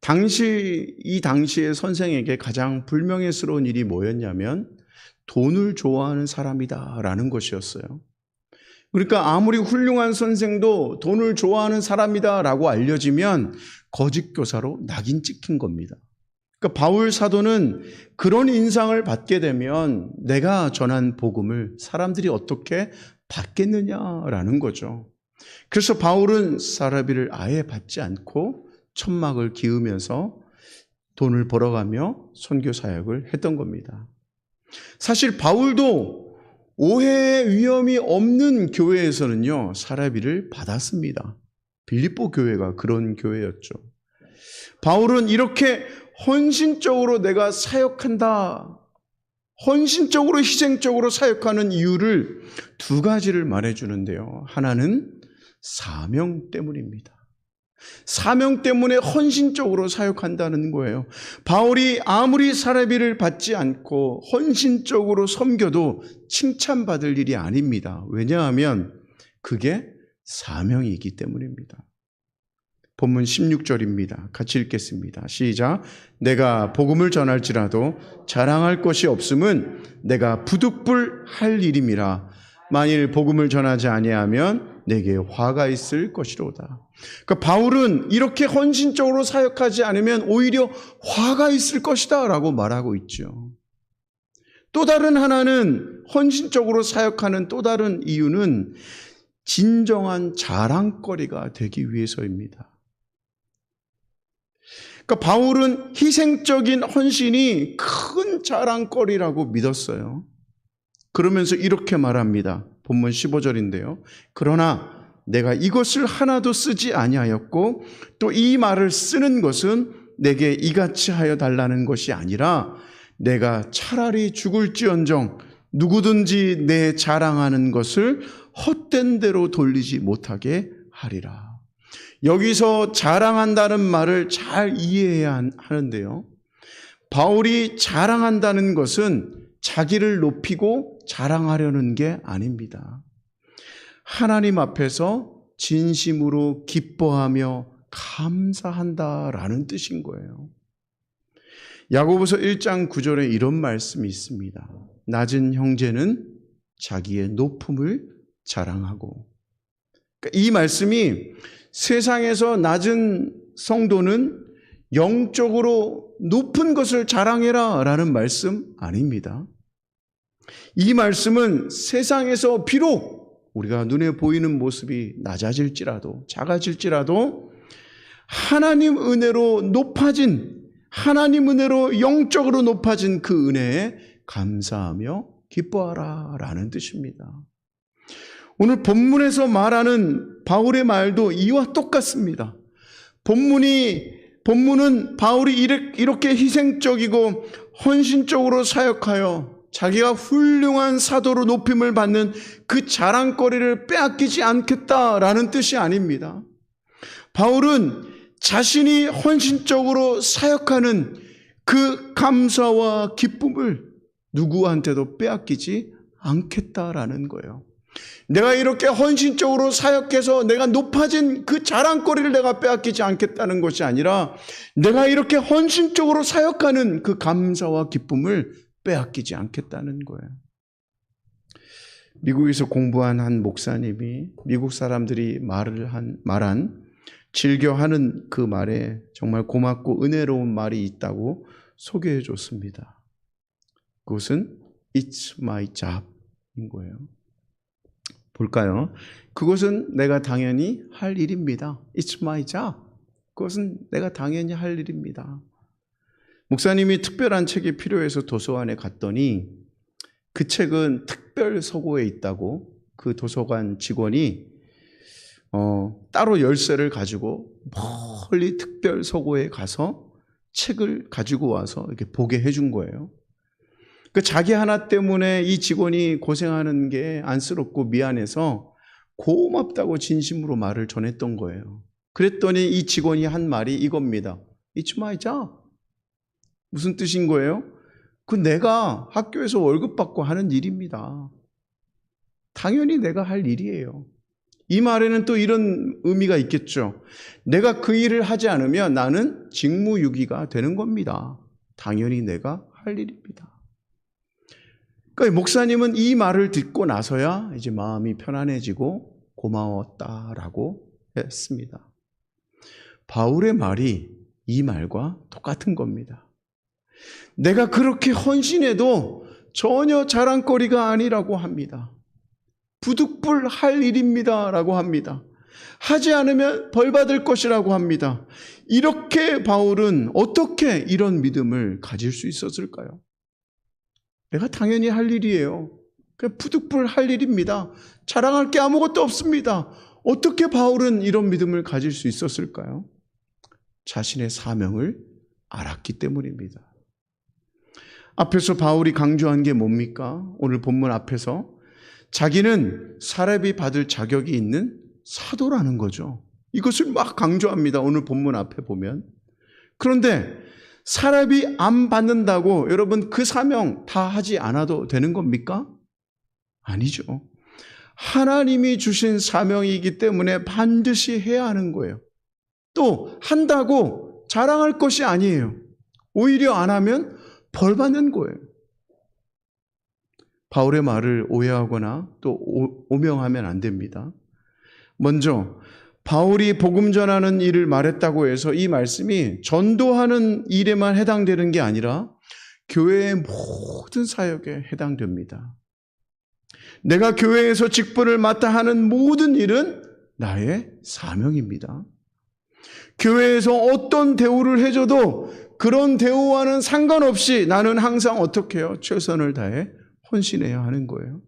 이 당시의 선생에게 가장 불명예스러운 일이 뭐였냐면 돈을 좋아하는 사람이다라는 것이었어요. 그러니까 아무리 훌륭한 선생도 돈을 좋아하는 사람이다라고 알려지면 거짓 교사로 낙인 찍힌 겁니다. 그러니까 바울 사도는 그런 인상을 받게 되면 내가 전한 복음을 사람들이 어떻게 받겠느냐라는 거죠. 그래서 바울은 사례비를 아예 받지 않고 천막을 기으면서 돈을 벌어가며 선교 사역을 했던 겁니다. 사실 바울도 오해의 위험이 없는 교회에서는요, 사례비를 받았습니다. 빌립보 교회가 그런 교회였죠. 바울은 이렇게 헌신적으로 내가 사역한다, 헌신적으로 희생적으로 사역하는 이유를 두 가지를 말해주는데요. 하나는 사명 때문입니다. 사명 때문에 헌신적으로 사역한다는 거예요. 바울이 아무리 사례비를 받지 않고 헌신적으로 섬겨도 칭찬받을 일이 아닙니다. 왜냐하면 그게 사명이기 때문입니다. 본문 16절입니다. 같이 읽겠습니다. 시작. 내가 복음을 전할지라도 자랑할 것이 없음은 내가 부득불 할 일임이라. 만일 복음을 전하지 아니하면 내게 화가 있을 것이로다. 그러니까 바울은 이렇게 헌신적으로 사역하지 않으면 오히려 화가 있을 것이다 라고 말하고 있죠. 또 다른 하나는 헌신적으로 사역하는 또 다른 이유는 진정한 자랑거리가 되기 위해서입니다. 그러니까 바울은 희생적인 헌신이 큰 자랑거리라고 믿었어요. 그러면서 이렇게 말합니다. 본문 15절인데요. 그러나 내가 이것을 하나도 쓰지 아니하였고 또 이 말을 쓰는 것은 내게 이같이 하여 달라는 것이 아니라 내가 차라리 죽을지언정 누구든지 내 자랑하는 것을 헛된 대로 돌리지 못하게 하리라. 여기서 자랑한다는 말을 잘 이해해야 하는데요. 바울이 자랑한다는 것은 자기를 높이고 자랑하려는 게 아닙니다. 하나님 앞에서 진심으로 기뻐하며 감사한다라는 뜻인 거예요. 야고보서 1장 9절에 이런 말씀이 있습니다. 낮은 형제는 자기의 높음을 자랑하고. 그러니까 이 말씀이 세상에서 낮은 성도는 영적으로 높은 것을 자랑해라 라는 말씀 아닙니다. 이 말씀은 세상에서 비록 우리가 눈에 보이는 모습이 낮아질지라도 작아질지라도 하나님 은혜로 높아진, 하나님 은혜로 영적으로 높아진 그 은혜에 감사하며 기뻐하라 라는 뜻입니다. 오늘 본문에서 말하는 바울의 말도 이와 똑같습니다. 본문은 바울이 이렇게 희생적이고 헌신적으로 사역하여 자기가 훌륭한 사도로 높임을 받는 그 자랑거리를 빼앗기지 않겠다라는 뜻이 아닙니다. 바울은 자신이 헌신적으로 사역하는 그 감사와 기쁨을 누구한테도 빼앗기지 않겠다라는 거예요. 내가 이렇게 헌신적으로 사역해서 내가 높아진 그 자랑거리를 내가 빼앗기지 않겠다는 것이 아니라 내가 이렇게 헌신적으로 사역하는 그 감사와 기쁨을 빼앗기지 않겠다는 거예요. 미국에서 공부한 한 목사님이 미국 사람들이 말한 즐겨하는 그 말에 정말 고맙고 은혜로운 말이 있다고 소개해 줬습니다. 그것은 It's my job인 거예요. 볼까요? 그것은 내가 당연히 할 일입니다. It's my job. 그것은 내가 당연히 할 일입니다. 목사님이 특별한 책이 필요해서 도서관에 갔더니 그 책은 특별 서고에 있다고 그 도서관 직원이 따로 열쇠를 가지고 멀리 특별 서고에 가서 책을 가지고 와서 이렇게 보게 해준 거예요. 그 자기 하나 때문에 이 직원이 고생하는 게 안쓰럽고 미안해서 고맙다고 진심으로 말을 전했던 거예요. 그랬더니 이 직원이 한 말이 이겁니다. It's my job. 무슨 뜻인 거예요? 그 내가 학교에서 월급 받고 하는 일입니다. 당연히 내가 할 일이에요. 이 말에는 또 이런 의미가 있겠죠. 내가 그 일을 하지 않으면 나는 직무유기가 되는 겁니다. 당연히 내가 할 일입니다. 그러니까 목사님은 이 말을 듣고 나서야 이제 마음이 편안해지고 고마웠다라고 했습니다. 바울의 말이 이 말과 똑같은 겁니다. 내가 그렇게 헌신해도 전혀 자랑거리가 아니라고 합니다. 부득불 할 일입니다 라고 합니다. 하지 않으면 벌받을 것이라고 합니다. 이렇게 바울은 어떻게 이런 믿음을 가질 수 있었을까요? 내가 당연히 할 일이에요. 그냥 부득불 할 일입니다. 자랑할 게 아무것도 없습니다. 어떻게 바울은 이런 믿음을 가질 수 있었을까요? 자신의 사명을 알았기 때문입니다. 앞에서 바울이 강조한 게 뭡니까? 오늘 본문 앞에서 자기는 사렙이 받을 자격이 있는 사도라는 거죠. 이것을 막 강조합니다. 오늘 본문 앞에 보면. 그런데 사렙이 안 받는다고 여러분 그 사명 다 하지 않아도 되는 겁니까? 아니죠. 하나님이 주신 사명이기 때문에 반드시 해야 하는 거예요. 또 한다고 자랑할 것이 아니에요. 오히려 안 하면 벌 받는 거예요. 바울의 말을 오해하거나 또 오명하면 안 됩니다. 먼저 바울이 복음 전하는 일을 말했다고 해서 이 말씀이 전도하는 일에만 해당되는 게 아니라 교회의 모든 사역에 해당됩니다. 내가 교회에서 직분을 맡아 하는 모든 일은 나의 사명입니다. 교회에서 어떤 대우를 해줘도 그런 대우와는 상관없이 나는 항상 어떻게 해요? 최선을 다해 헌신해야 하는 거예요.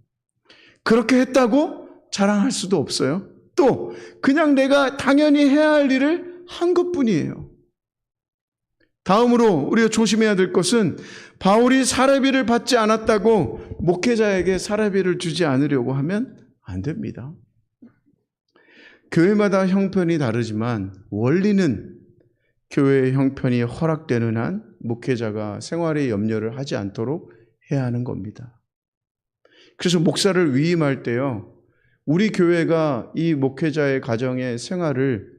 그렇게 했다고 자랑할 수도 없어요. 또 그냥 내가 당연히 해야 할 일을 한 것뿐이에요. 다음으로 우리가 조심해야 될 것은 바울이 사례비를 받지 않았다고 목회자에게 사례비를 주지 않으려고 하면 안 됩니다. 교회마다 형편이 다르지만 원리는 교회의 형편이 허락되는 한 목회자가 생활에 염려를 하지 않도록 해야 하는 겁니다. 그래서 목사를 위임할 때요, 우리 교회가 이 목회자의 가정의 생활을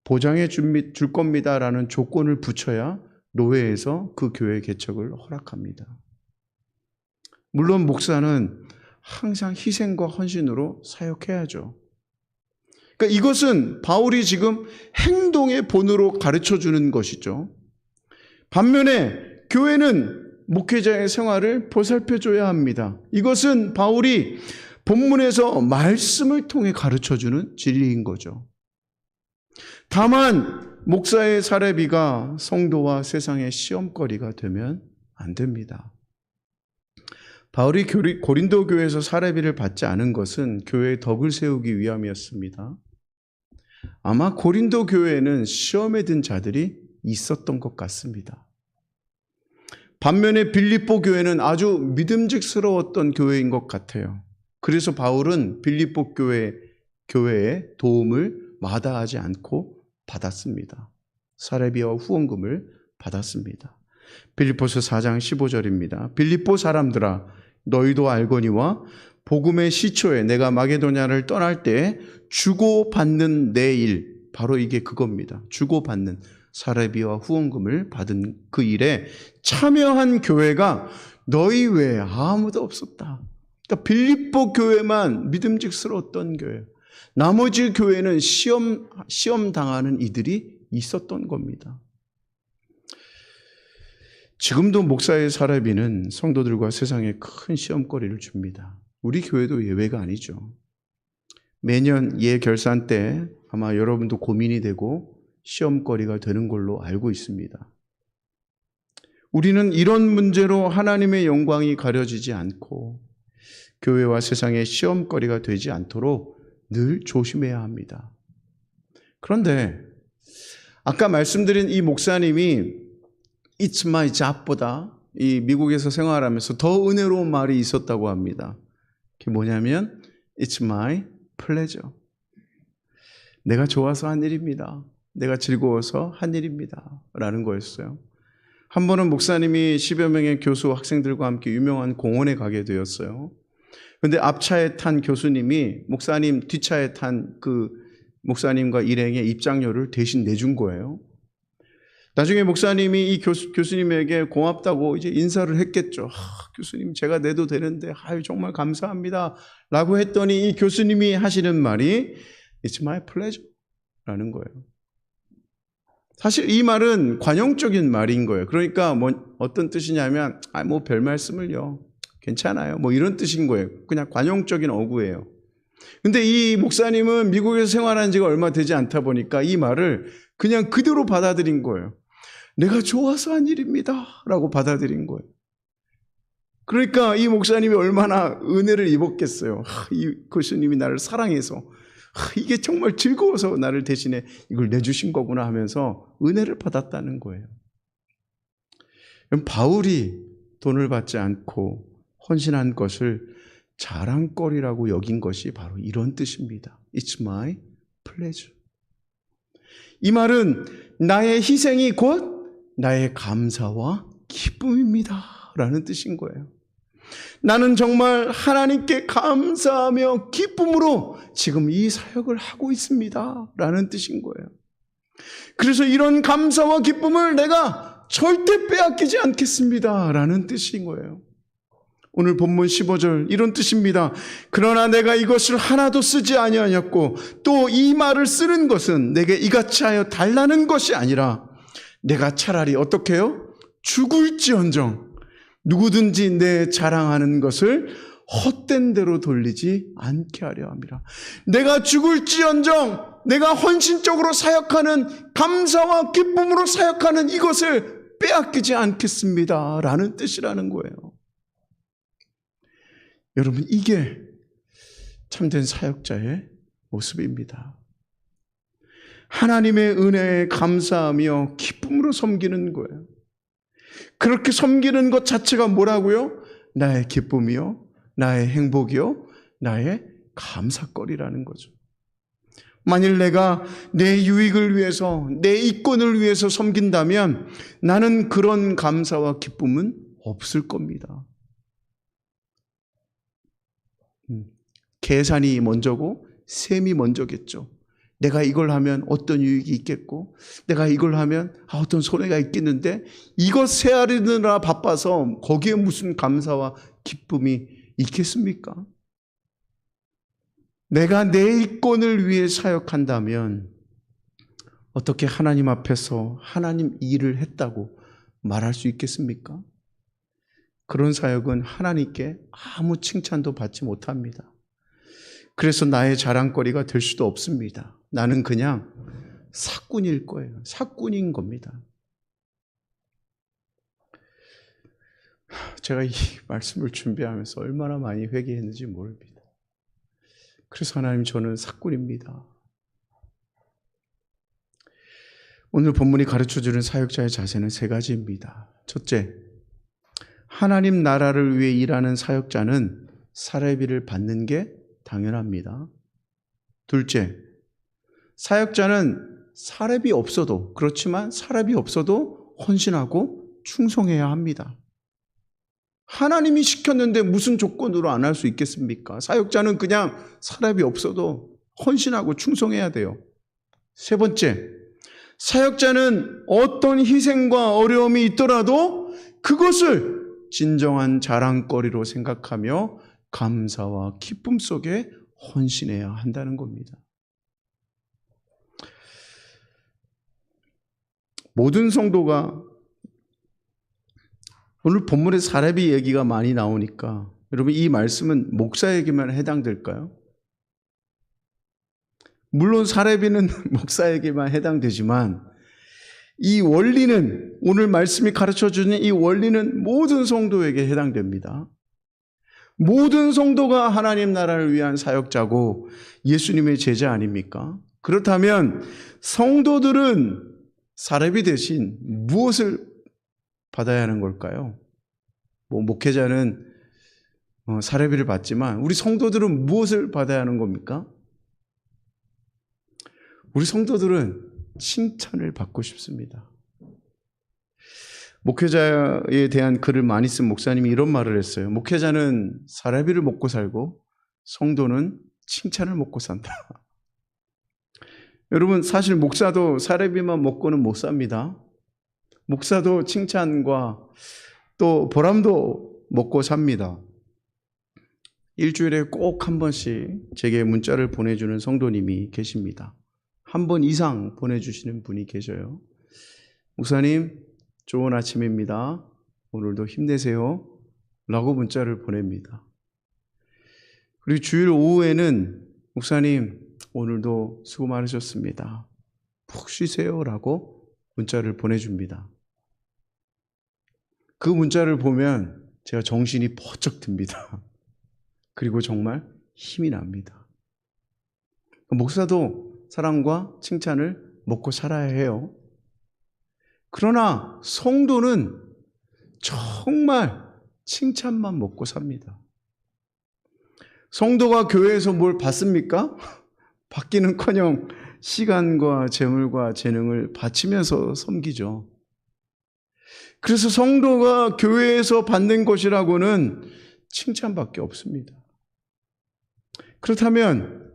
보장해 줄 겁니다라는 조건을 붙여야 노회에서 그 교회 개척을 허락합니다. 물론 목사는 항상 희생과 헌신으로 사역해야죠. 그러니까 이것은 바울이 지금 행동의 본으로 가르쳐 주는 것이죠. 반면에 교회는 목회자의 생활을 보살펴 줘야 합니다. 이것은 바울이 본문에서 말씀을 통해 가르쳐 주는 진리인 거죠. 다만 목사의 사례비가 성도와 세상의 시험거리가 되면 안 됩니다. 바울이 고린도 교회에서 사례비를 받지 않은 것은 교회의 덕을 세우기 위함이었습니다. 아마 고린도 교회에는 시험에 든 자들이 있었던 것 같습니다. 반면에 빌립보 교회는 아주 믿음직스러웠던 교회인 것 같아요. 그래서 바울은 빌립보 교회의 도움을 마다하지 않고 받았습니다. 사례비와 후원금을 받았습니다. 빌립보서 4장 15절입니다. 빌립보 사람들아 너희도 알거니와 복음의 시초에 내가 마게도냐를 떠날 때 주고받는 내 일, 바로 이게 그겁니다. 주고받는 사례비와 후원금을 받은 그 일에 참여한 교회가 너희 외에 아무도 없었다. 그러니까 빌립보 교회만 믿음직스러웠던 교회. 나머지 교회는 시험 당하는 이들이 있었던 겁니다. 지금도 목사의 사례비는 성도들과 세상에 큰 시험거리를 줍니다. 우리 교회도 예외가 아니죠. 매년 예결산 때 아마 여러분도 고민이 되고 시험거리가 되는 걸로 알고 있습니다. 우리는 이런 문제로 하나님의 영광이 가려지지 않고 교회와 세상의 시험거리가 되지 않도록 늘 조심해야 합니다. 그런데 아까 말씀드린 이 목사님이 It's my job보다 이 미국에서 생활하면서 더 은혜로운 말이 있었다고 합니다. 그게 뭐냐면 It's my pleasure. 내가 좋아서 한 일입니다. 내가 즐거워서 한 일입니다. 라는 거였어요. 한 번은 목사님이 10여 명의 교수 학생들과 함께 유명한 공원에 가게 되었어요. 그런데 앞차에 탄 교수님이 목사님 뒷차에 탄 그 목사님과 일행의 입장료를 대신 내준 거예요. 나중에 목사님이 이 교수님에게 고맙다고 이제 인사를 했겠죠. 교수님 제가 내도 되는데 정말 감사합니다. 라고 했더니 이 교수님이 하시는 말이 It's my pleasure 라는 거예요. 사실 이 말은 관용적인 말인 거예요. 그러니까 어떤 뜻이냐면 뭐 별 말씀을요. 괜찮아요. 뭐 이런 뜻인 거예요. 그냥 관용적인 어구예요. 근데 이 목사님은 미국에서 생활한 지가 얼마 되지 않다 보니까 이 말을 그냥 그대로 받아들인 거예요. 내가 좋아서 한 일입니다. 라고 받아들인 거예요. 그러니까 이 목사님이 얼마나 은혜를 입었겠어요. 이 교수님이 나를 사랑해서 이게 정말 즐거워서 나를 대신에 이걸 내주신 거구나 하면서 은혜를 받았다는 거예요. 바울이 돈을 받지 않고 헌신한 것을 자랑거리라고 여긴 것이 바로 이런 뜻입니다. It's my pleasure. 이 말은 나의 희생이 곧 나의 감사와 기쁨입니다. 라는 뜻인 거예요. 나는 정말 하나님께 감사하며 기쁨으로 지금 이 사역을 하고 있습니다. 라는 뜻인 거예요. 그래서 이런 감사와 기쁨을 내가 절대 빼앗기지 않겠습니다. 라는 뜻인 거예요. 오늘 본문 15절 이런 뜻입니다. 그러나 내가 이것을 하나도 쓰지 아니하였고 또 이 말을 쓰는 것은 내게 이같이 하여 달라는 것이 아니라 내가 차라리 어떻게 해요? 죽을지언정 누구든지 내 자랑하는 것을 헛된 대로 돌리지 않게 하려 함이라. 내가 죽을지언정 내가 헌신적으로 사역하는 감사와 기쁨으로 사역하는 이것을 빼앗기지 않겠습니다 라는 뜻이라는 거예요. 여러분, 이게 참된 사역자의 모습입니다. 하나님의 은혜에 감사하며 기쁨으로 섬기는 거예요. 그렇게 섬기는 것 자체가 뭐라고요? 나의 기쁨이요, 나의 행복이요, 나의 감사거리라는 거죠. 만일 내가 내 유익을 위해서, 내 이권을 위해서 섬긴다면 나는 그런 감사와 기쁨은 없을 겁니다. 계산이 먼저고 셈이 먼저겠죠. 내가 이걸 하면 어떤 유익이 있겠고, 내가 이걸 하면 어떤 손해가 있겠는데, 이것 세하려느라 바빠서 거기에 무슨 감사와 기쁨이 있겠습니까? 내가 내 이권을 위해 사역한다면 어떻게 하나님 앞에서 하나님 일을 했다고 말할 수 있겠습니까? 그런 사역은 하나님께 아무 칭찬도 받지 못합니다. 그래서 나의 자랑거리가 될 수도 없습니다. 나는 그냥 사꾼일 거예요. 사꾼인 겁니다. 제가 이 말씀을 준비하면서 얼마나 많이 회개했는지 모릅니다. 그래서 하나님, 저는 사꾼입니다. 오늘 본문이 가르쳐주는 사역자의 자세는 세 가지입니다. 첫째, 하나님 나라를 위해 일하는 사역자는 사례비를 받는 게 당연합니다. 둘째, 사역자는 사례비 없어도, 그렇지만 사례비 없어도 헌신하고 충성해야 합니다. 하나님이 시켰는데 무슨 조건으로 안 할 수 있겠습니까? 사역자는 그냥 사례비 없어도 헌신하고 충성해야 돼요. 세 번째, 사역자는 어떤 희생과 어려움이 있더라도 그것을 진정한 자랑거리로 생각하며 감사와 기쁨 속에 헌신해야 한다는 겁니다. 모든 성도가, 오늘 본문에 사례비 얘기가 많이 나오니까 여러분, 이 말씀은 목사에게만 해당될까요? 물론 사례비는 목사에게만 해당되지만 이 원리는, 오늘 말씀이 가르쳐주는 이 원리는 모든 성도에게 해당됩니다. 모든 성도가 하나님 나라를 위한 사역자고 예수님의 제자 아닙니까? 그렇다면 성도들은 사례비 대신 무엇을 받아야 하는 걸까요? 목회자는 사례비를 받지만 우리 성도들은 무엇을 받아야 하는 겁니까? 우리 성도들은 칭찬을 받고 싶습니다. 목회자에 대한 글을 많이 쓴 목사님이 이런 말을 했어요. 목회자는 사례비를 먹고 살고 성도는 칭찬을 먹고 산다. 여러분, 사실 목사도 사례비만 먹고는 못 삽니다. 목사도 칭찬과 또 보람도 먹고 삽니다. 일주일에 꼭 한 번씩 제게 문자를 보내주는 성도님이 계십니다. 한 번 이상 보내주시는 분이 계셔요. 목사님, 좋은 아침입니다. 오늘도 힘내세요. 라고 문자를 보냅니다. 그리고 주일 오후에는 목사님, 오늘도 수고 많으셨습니다. 푹 쉬세요. 라고 문자를 보내줍니다. 그 문자를 보면 제가 정신이 번쩍 듭니다. 그리고 정말 힘이 납니다. 목사도 사랑과 칭찬을 먹고 살아야 해요. 그러나 성도는 정말 칭찬만 먹고 삽니다. 성도가 교회에서 뭘 받습니까? 받기는커녕 시간과 재물과 재능을 바치면서 섬기죠. 그래서 성도가 교회에서 받는 것이라고는 칭찬밖에 없습니다. 그렇다면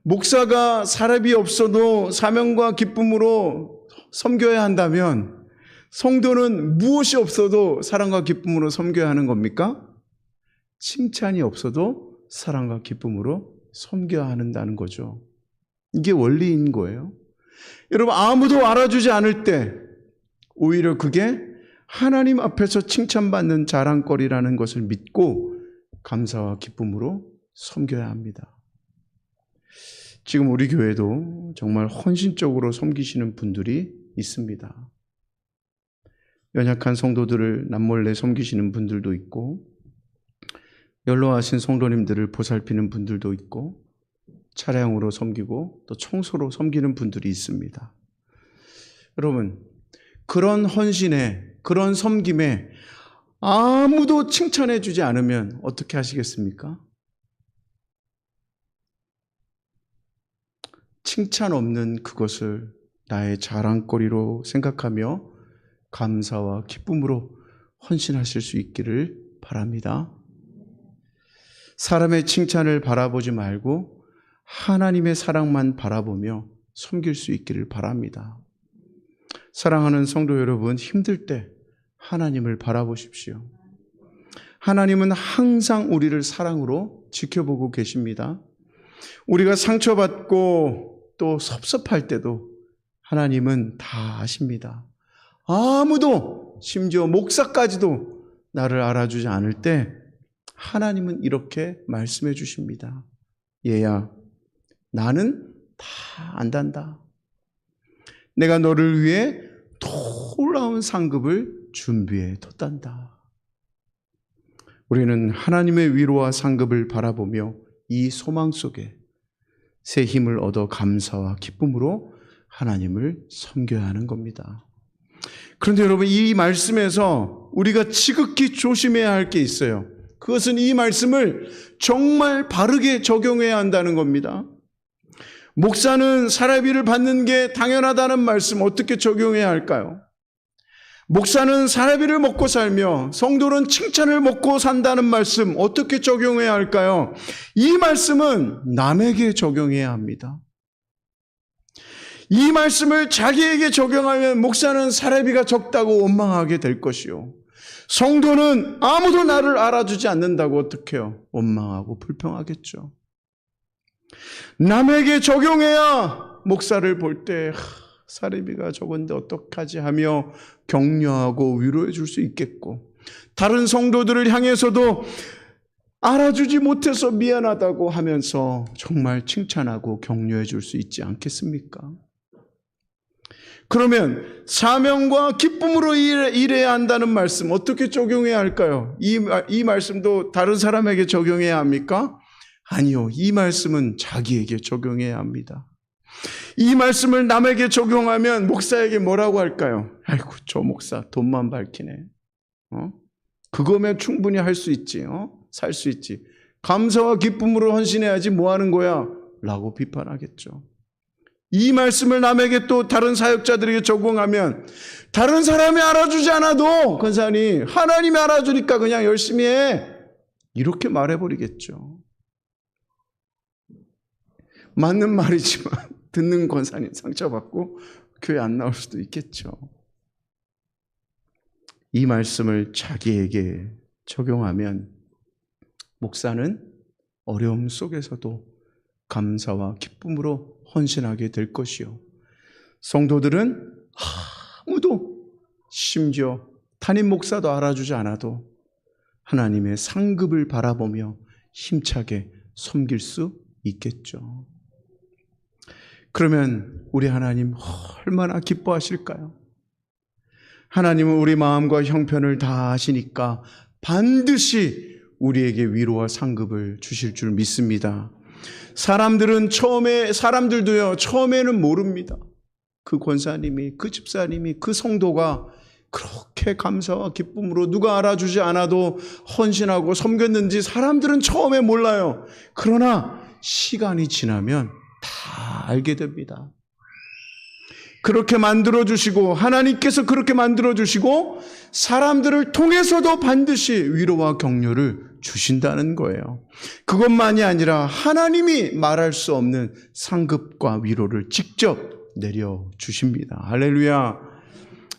목사가 사례비 없어도 사명과 기쁨으로 섬겨야 한다면 성도는 무엇이 없어도 사랑과 기쁨으로 섬겨야 하는 겁니까? 칭찬이 없어도 사랑과 기쁨으로 섬겨야 한다는 거죠. 이게 원리인 거예요. 여러분, 아무도 알아주지 않을 때 오히려 그게 하나님 앞에서 칭찬받는 자랑거리라는 것을 믿고 감사와 기쁨으로 섬겨야 합니다. 지금 우리 교회도 정말 헌신적으로 섬기시는 분들이 있습니다. 연약한 성도들을 남몰래 섬기시는 분들도 있고, 연로하신 성도님들을 보살피는 분들도 있고, 차량으로 섬기고 또 청소로 섬기는 분들이 있습니다. 여러분, 그런 헌신에, 그런 섬김에 아무도 칭찬해 주지 않으면 어떻게 하시겠습니까? 칭찬 없는 그것을 나의 자랑거리로 생각하며 감사와 기쁨으로 헌신하실 수 있기를 바랍니다. 사람의 칭찬을 바라보지 말고 하나님의 사랑만 바라보며 섬길 수 있기를 바랍니다. 사랑하는 성도 여러분, 힘들 때 하나님을 바라보십시오. 하나님은 항상 우리를 사랑으로 지켜보고 계십니다. 우리가 상처받고 또 섭섭할 때도 하나님은 다 아십니다. 아무도, 심지어 목사까지도 나를 알아주지 않을 때 하나님은 이렇게 말씀해 주십니다. 얘야, 나는 다 안단다. 내가 너를 위해 놀라운 상급을 준비해 뒀단다. 우리는 하나님의 위로와 상급을 바라보며 이 소망 속에 새 힘을 얻어 감사와 기쁨으로 하나님을 섬겨야 하는 겁니다. 그런데 여러분, 이 말씀에서 우리가 지극히 조심해야 할 게 있어요. 그것은 이 말씀을 정말 바르게 적용해야 한다는 겁니다. 목사는 사례비를 받는 게 당연하다는 말씀 어떻게 적용해야 할까요? 목사는 사례비를 먹고 살며 성도는 칭찬을 먹고 산다는 말씀 어떻게 적용해야 할까요? 이 말씀은 남에게 적용해야 합니다. 이 말씀을 자기에게 적용하면 목사는 사례비가 적다고 원망하게 될 것이요, 성도는 아무도 나를 알아주지 않는다고 어떻게 해요? 원망하고 불평하겠죠. 남에게 적용해야 목사를 볼 때 사례비가 적은데 어떡하지 하며 격려하고 위로해 줄 수 있겠고, 다른 성도들을 향해서도 알아주지 못해서 미안하다고 하면서 정말 칭찬하고 격려해 줄 수 있지 않겠습니까? 그러면 사명과 기쁨으로 일해야 한다는 말씀 어떻게 적용해야 할까요? 이 말씀도 다른 사람에게 적용해야 합니까? 아니요, 이 말씀은 자기에게 적용해야 합니다. 이 말씀을 남에게 적용하면 목사에게 뭐라고 할까요? 아이고, 저 목사 돈만 밝히네. 그거면 충분히 할 수 있지. 살 수 있지. 감사와 기쁨으로 헌신해야지 뭐 하는 거야? 라고 비판하겠죠. 이 말씀을 남에게 또 다른 사역자들에게 적용하면 다른 사람이 알아주지 않아도 권사님, 하나님이 알아주니까 그냥 열심히 해. 이렇게 말해버리겠죠. 맞는 말이지만 듣는 권사님 상처받고 교회 안 나올 수도 있겠죠. 이 말씀을 자기에게 적용하면 목사는 어려움 속에서도 감사와 기쁨으로 헌신하게 될 것이요, 성도들은 아무도, 심지어 담임 목사도 알아주지 않아도 하나님의 상급을 바라보며 힘차게 섬길 수 있겠죠. 그러면 우리 하나님 얼마나 기뻐하실까요? 하나님은 우리 마음과 형편을 다 아시니까 반드시 우리에게 위로와 상급을 주실 줄 믿습니다. 사람들도요, 처음에는 모릅니다. 그 권사님이, 그 집사님이, 그 성도가 그렇게 감사와 기쁨으로 누가 알아주지 않아도 헌신하고 섬겼는지 사람들은 처음에 몰라요. 그러나 시간이 지나면 다 알게 됩니다. 그렇게 만들어주시고, 하나님께서 그렇게 만들어주시고 사람들을 통해서도 반드시 위로와 격려를 주신다는 거예요. 그것만이 아니라 하나님이 말할 수 없는 상급과 위로를 직접 내려주십니다. 할렐루야.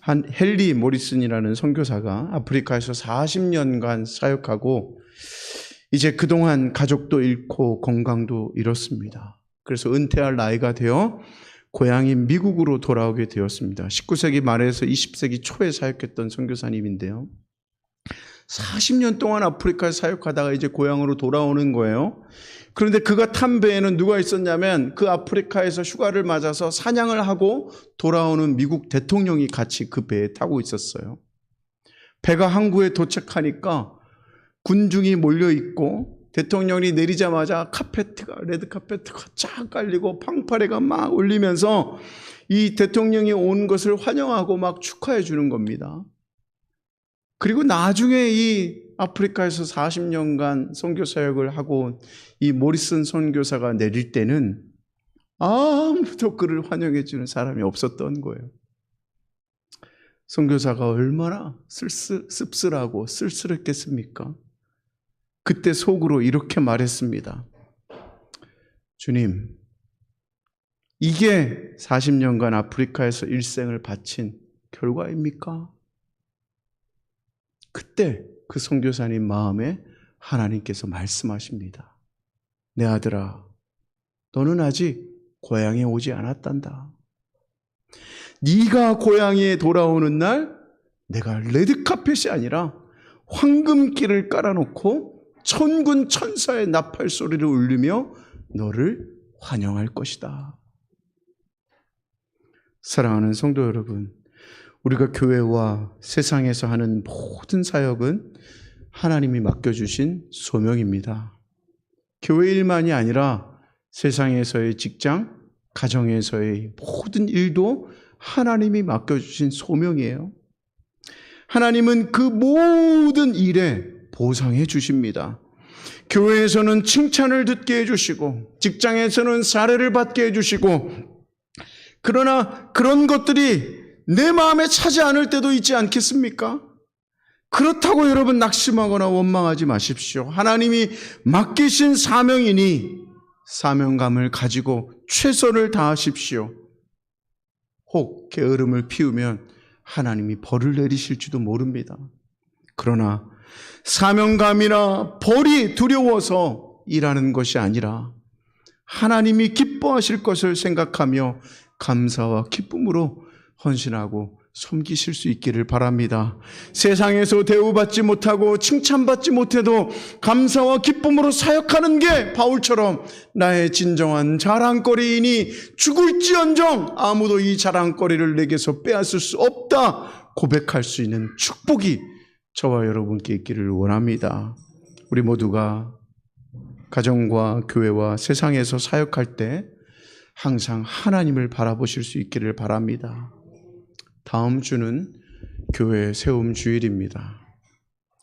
한 헨리 모리슨이라는 선교사가 아프리카에서 40년간 사역하고 이제 그동안 가족도 잃고 건강도 잃었습니다. 그래서 은퇴할 나이가 되어 고향인 미국으로 돌아오게 되었습니다. 19세기 말에서 20세기 초에 사역했던 선교사님인데요. 40년 동안 아프리카에 사역하다가 이제 고향으로 돌아오는 거예요. 그런데 그가 탄 배에는 누가 있었냐면 그 아프리카에서 휴가를 맞아서 사냥을 하고 돌아오는 미국 대통령이 같이 그 배에 타고 있었어요. 배가 항구에 도착하니까 군중이 몰려있고 대통령이 내리자마자 레드 카페트가 쫙 깔리고 팡파레가 막 울리면서 이 대통령이 온 것을 환영하고 막 축하해 주는 겁니다. 그리고 나중에 이 아프리카에서 40년간 선교 사역을 하고 온 이 모리슨 선교사가 내릴 때는 아무도 그를 환영해 주는 사람이 없었던 거예요. 선교사가 얼마나 씁쓸하고 쓸쓸했겠습니까? 그때 속으로 이렇게 말했습니다. 주님, 이게 40년간 아프리카에서 일생을 바친 결과입니까? 그때 그 선교사님 마음에 하나님께서 말씀하십니다. 내 아들아, 너는 아직 고향에 오지 않았단다. 네가 고향에 돌아오는 날 내가 레드카펫이 아니라 황금길을 깔아놓고 천군 천사의 나팔 소리를 울리며 너를 환영할 것이다. 사랑하는 성도 여러분, 우리가 교회와 세상에서 하는 모든 사역은 하나님이 맡겨주신 소명입니다. 교회 일만이 아니라 세상에서의 직장, 가정에서의 모든 일도 하나님이 맡겨주신 소명이에요. 하나님은 그 모든 일에 보상해 주십니다. 교회에서는 칭찬을 듣게 해주시고 직장에서는 사례를 받게 해주시고, 그러나 그런 것들이 내 마음에 차지 않을 때도 있지 않겠습니까? 그렇다고 여러분 낙심하거나 원망하지 마십시오. 하나님이 맡기신 사명이니 사명감을 가지고 최선을 다하십시오. 혹 게으름을 피우면 하나님이 벌을 내리실지도 모릅니다. 그러나 사명감이나 벌이 두려워서 일하는 것이 아니라 하나님이 기뻐하실 것을 생각하며 감사와 기쁨으로 헌신하고 섬기실 수 있기를 바랍니다. 세상에서 대우받지 못하고 칭찬받지 못해도 감사와 기쁨으로 사역하는 게 바울처럼 나의 진정한 자랑거리이니 죽을지언정 아무도 이 자랑거리를 내게서 빼앗을 수 없다 고백할 수 있는 축복이 저와 여러분께 있기를 원합니다. 우리 모두가 가정과 교회와 세상에서 사역할 때 항상 하나님을 바라보실 수 있기를 바랍니다. 다음 주는 교회 세움 주일입니다.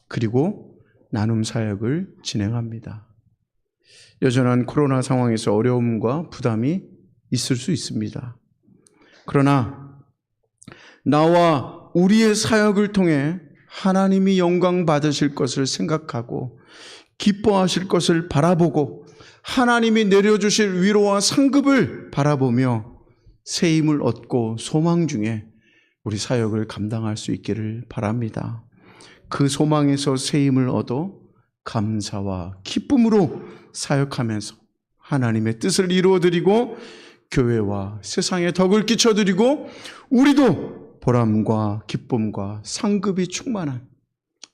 그리고 나눔 사역을 진행합니다. 여전한 코로나 상황에서 어려움과 부담이 있을 수 있습니다. 그러나 나와 우리의 사역을 통해 하나님이 영광 받으실 것을 생각하고 기뻐하실 것을 바라보고 하나님이 내려주실 위로와 상급을 바라보며 새 힘을 얻고 소망 중에 우리 사역을 감당할 수 있기를 바랍니다. 그 소망에서 새 힘을 얻어 감사와 기쁨으로 사역하면서 하나님의 뜻을 이루어드리고 교회와 세상에 덕을 끼쳐드리고 우리도 보람과 기쁨과 상급이 충만한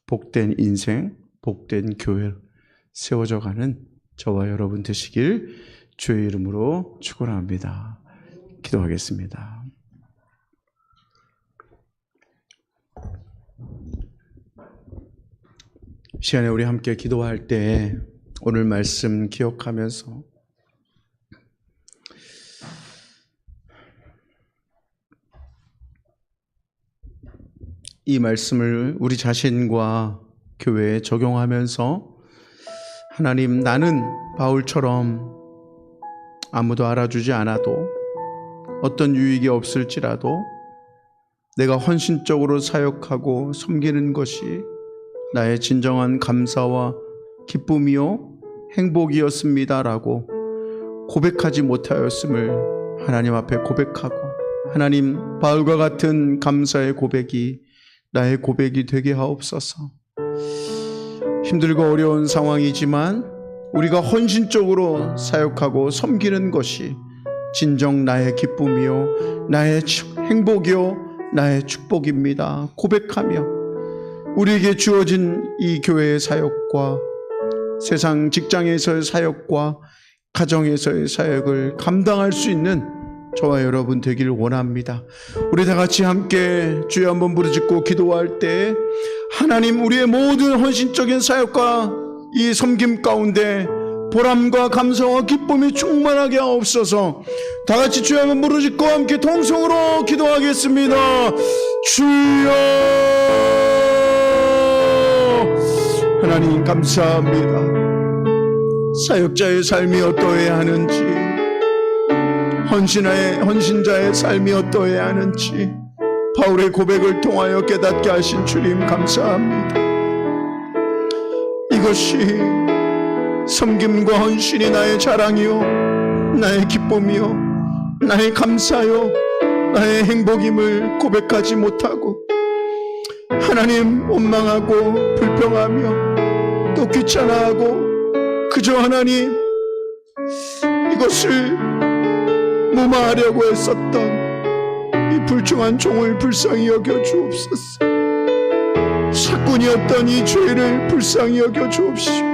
복된 인생, 복된 교회 세워져가는 저와 여러분 되시길 주의 이름으로 축원합니다. 기도하겠습니다. 시간에 우리 함께 기도할 때 오늘 말씀 기억하면서 이 말씀을 우리 자신과 교회에 적용하면서 하나님, 나는 바울처럼 아무도 알아주지 않아도 어떤 유익이 없을지라도 내가 헌신적으로 사역하고 섬기는 것이 나의 진정한 감사와 기쁨이요 행복이었습니다라고 고백하지 못하였음을 하나님 앞에 고백하고, 하나님, 바울과 같은 감사의 고백이 나의 고백이 되게 하옵소서. 힘들고 어려운 상황이지만 우리가 헌신적으로 사역하고 섬기는 것이 진정 나의 기쁨이요 나의 행복이요 나의 축복입니다. 고백하며 우리에게 주어진 이 교회의 사역과 세상 직장에서의 사역과 가정에서의 사역을 감당할 수 있는 저와 여러분 되길 원합니다. 우리 다 같이 함께 주여 한번 부르짖고 기도할 때 하나님 우리의 모든 헌신적인 사역과 이 섬김 가운데 보람과 감사와 기쁨이 충만하게 하옵소서. 다 같이 주여 한번 부르짖고 함께 통성으로 기도하겠습니다. 주여 하나님 감사합니다. 사역자의 삶이 어떠해야 하는지 헌신자의 삶이 어떠해야 하는지 바울의 고백을 통하여 깨닫게 하신 주님 감사합니다. 이것이 섬김과 헌신이 나의 자랑이요 나의 기쁨이요 나의 감사요 나의 행복임을 고백하지 못하고 하나님 원망하고 불평하며 또 귀찮아하고 그저 하나님 이것을 무마하려고 했었던 이 불충한 종을 불쌍히 여겨 주옵소서. 사꾼이었던 이 죄를 불쌍히 여겨 주옵시고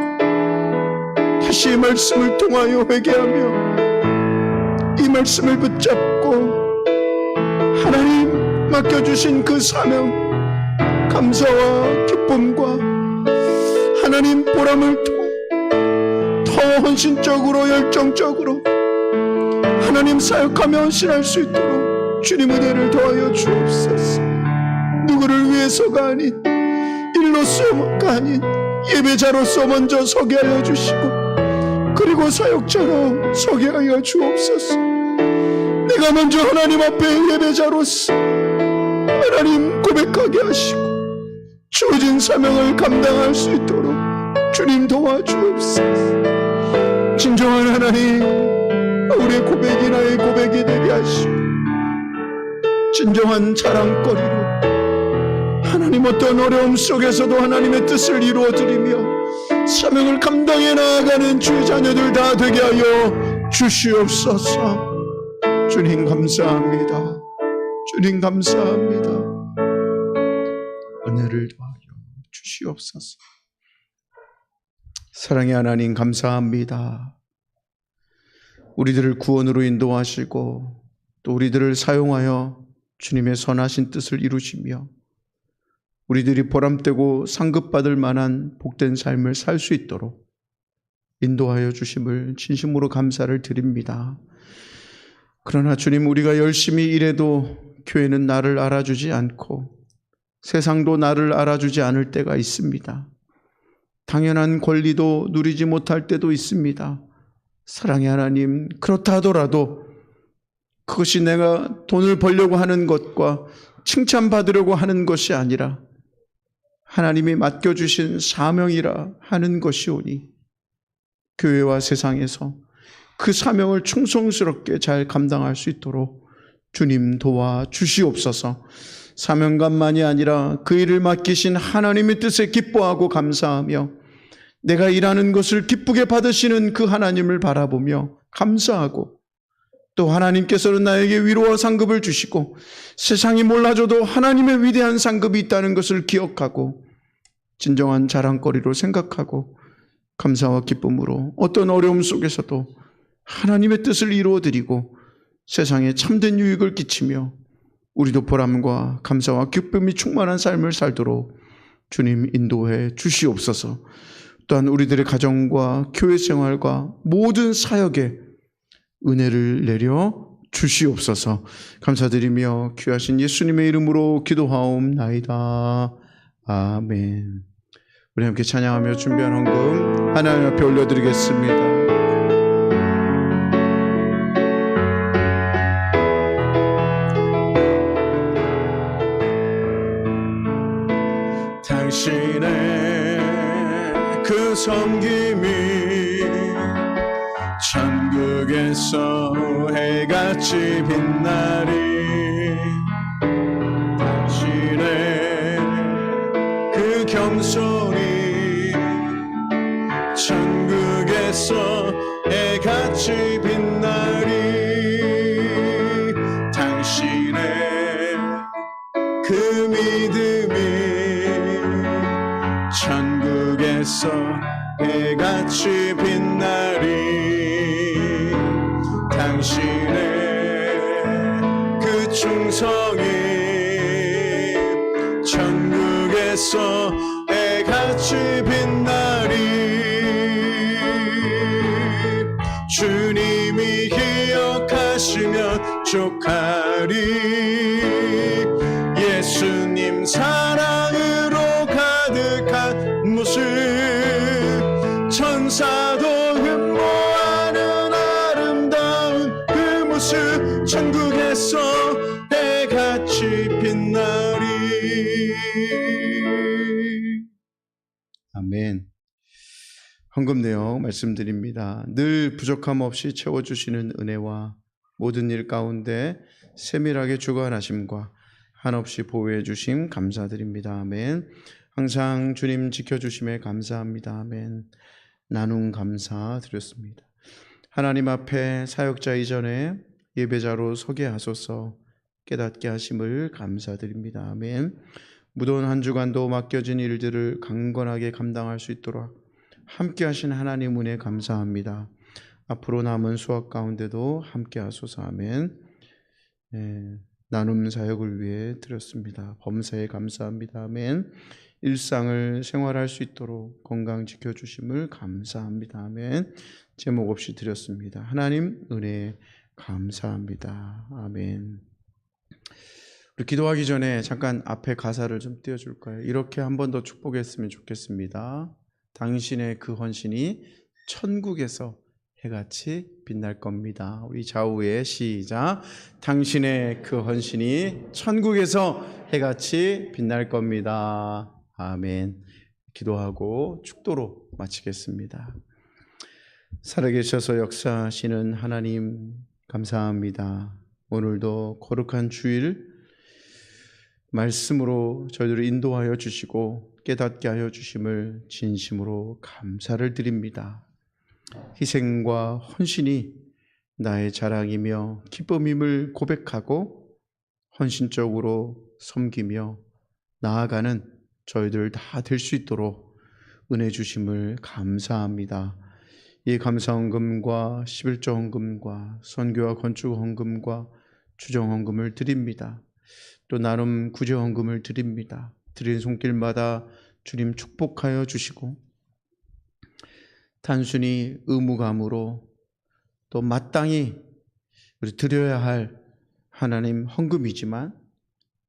다시 이 말씀을 통하여 회개하며 이 말씀을 붙잡고 하나님 맡겨주신 그 사명 감사와 기쁨과 하나님 보람을 통해 더 헌신적으로 열정적으로 하나님 사역하며 헌신할 수 있도록 주님 은혜를 더하여 주옵소서. 누구를 위해서가 아닌 일로서가 아닌 예배자로서 먼저 서게 하여 주시고 그리고 사역자로 서게 하여 주옵소서. 내가 먼저 하나님 앞에 예배자로서 하나님 고백하게 하시고 주어진 사명을 감당할 수 있도록 주님 도와주옵소서. 진정한 하나님 우리의 고백이 나의 고백이 되게 하시고 진정한 자랑거리로 하나님 어떤 어려움 속에서도 하나님의 뜻을 이루어드리며 사명을 감당해 나아가는 주의 자녀들 다 되게 하여 주시옵소서. 주님 감사합니다. 주님 감사합니다. 은혜를 더하여 주시옵소서. 사랑의 하나님 감사합니다. 우리들을 구원으로 인도하시고 또 우리들을 사용하여 주님의 선하신 뜻을 이루시며 우리들이 보람되고 상급받을 만한 복된 삶을 살 수 있도록 인도하여 주심을 진심으로 감사를 드립니다. 그러나 주님 우리가 열심히 일해도 교회는 나를 알아주지 않고 세상도 나를 알아주지 않을 때가 있습니다. 당연한 권리도 누리지 못할 때도 있습니다. 사랑의 하나님, 그렇다 하더라도 그것이 내가 돈을 벌려고 하는 것과 칭찬받으려고 하는 것이 아니라 하나님이 맡겨주신 사명이라 하는 것이오니 교회와 세상에서 그 사명을 충성스럽게 잘 감당할 수 있도록 주님 도와주시옵소서. 사명감만이 아니라 그 일을 맡기신 하나님의 뜻에 기뻐하고 감사하며 내가 일하는 것을 기쁘게 받으시는 그 하나님을 바라보며 감사하고 또 하나님께서는 나에게 위로와 상급을 주시고 세상이 몰라줘도 하나님의 위대한 상급이 있다는 것을 기억하고 진정한 자랑거리로 생각하고 감사와 기쁨으로 어떤 어려움 속에서도 하나님의 뜻을 이루어드리고 세상에 참된 유익을 끼치며 우리도 보람과 감사와 기쁨이 충만한 삶을 살도록 주님 인도해 주시옵소서. 또한 우리들의 가정과 교회 생활과 모든 사역에 은혜를 내려 주시옵소서. 감사드리며 귀하신 예수님의 이름으로 기도하옵나이다. 아멘. 우리 함께 찬양하며 준비한 헌금 하나님 앞에 올려드리겠습니다. 당신의 그 섬김이 천국에서 해같이 빛나리. 당신의 그 겸손이 천국에서 해같이 빛나리. 당신의 그 믿음이 천국에서 해같이 빛나리. 당신의 그 충성이 천국에서 해같이 빛나리. 주님이 기억하시면 족하리. 예수님 사랑으로 가득한 모습 천사도 흠모하는 아름다운 그 모습 천국에서 해같이 빛나리. 아멘. 헌금 내용 말씀드립니다. 늘 부족함 없이 채워주시는 은혜와 모든 일 가운데 세밀하게 주관하심과 한없이 보호해 주심 감사드립니다. 아멘. 항상 주님 지켜주심에 감사합니다. 아멘. 나눔 감사드렸습니다. 하나님 앞에 사역자 이전에 예배자로 서게 하소서. 깨닫게 하심을 감사드립니다. 아멘. 무더운 한 주간도 맡겨진 일들을 강건하게 감당할 수 있도록 함께 하신 하나님 은혜 감사합니다. 앞으로 남은 수학 가운데도 함께 하소서. 아멘. 나눔 사역을 위해 드렸습니다. 범사에 감사합니다. 아멘. 일상을 생활할 수 있도록 건강 지켜주심을 감사합니다. 아멘. 제목 없이 드렸습니다. 하나님 은혜 감사합니다. 아멘. 우리 기도하기 전에 잠깐 앞에 가사를 좀 띄워줄까요? 이렇게 한 번 더 축복했으면 좋겠습니다. 당신의 그 헌신이 천국에서 해같이 빛날 겁니다. 우리 좌우에 시작. 당신의 그 헌신이 천국에서 해같이 빛날 겁니다. 아멘. 기도하고 축도로 마치겠습니다. 살아계셔서 역사하시는 하나님 감사합니다. 오늘도 거룩한 주일 말씀으로 저희들을 인도하여 주시고 깨닫게 하여 주심을 진심으로 감사를 드립니다. 희생과 헌신이 나의 자랑이며 기쁨임을 고백하고 헌신적으로 섬기며 나아가는 저희들 다 될 수 있도록 은혜 주심을 감사합니다. 이 감사헌금과 11조 헌금과 선교와 건축 헌금과 추정 헌금을 드립니다. 또 나눔 구제 헌금을 드립니다. 드린 손길마다 주님 축복하여 주시고 단순히 의무감으로 또 마땅히 우리 드려야 할 하나님 헌금이지만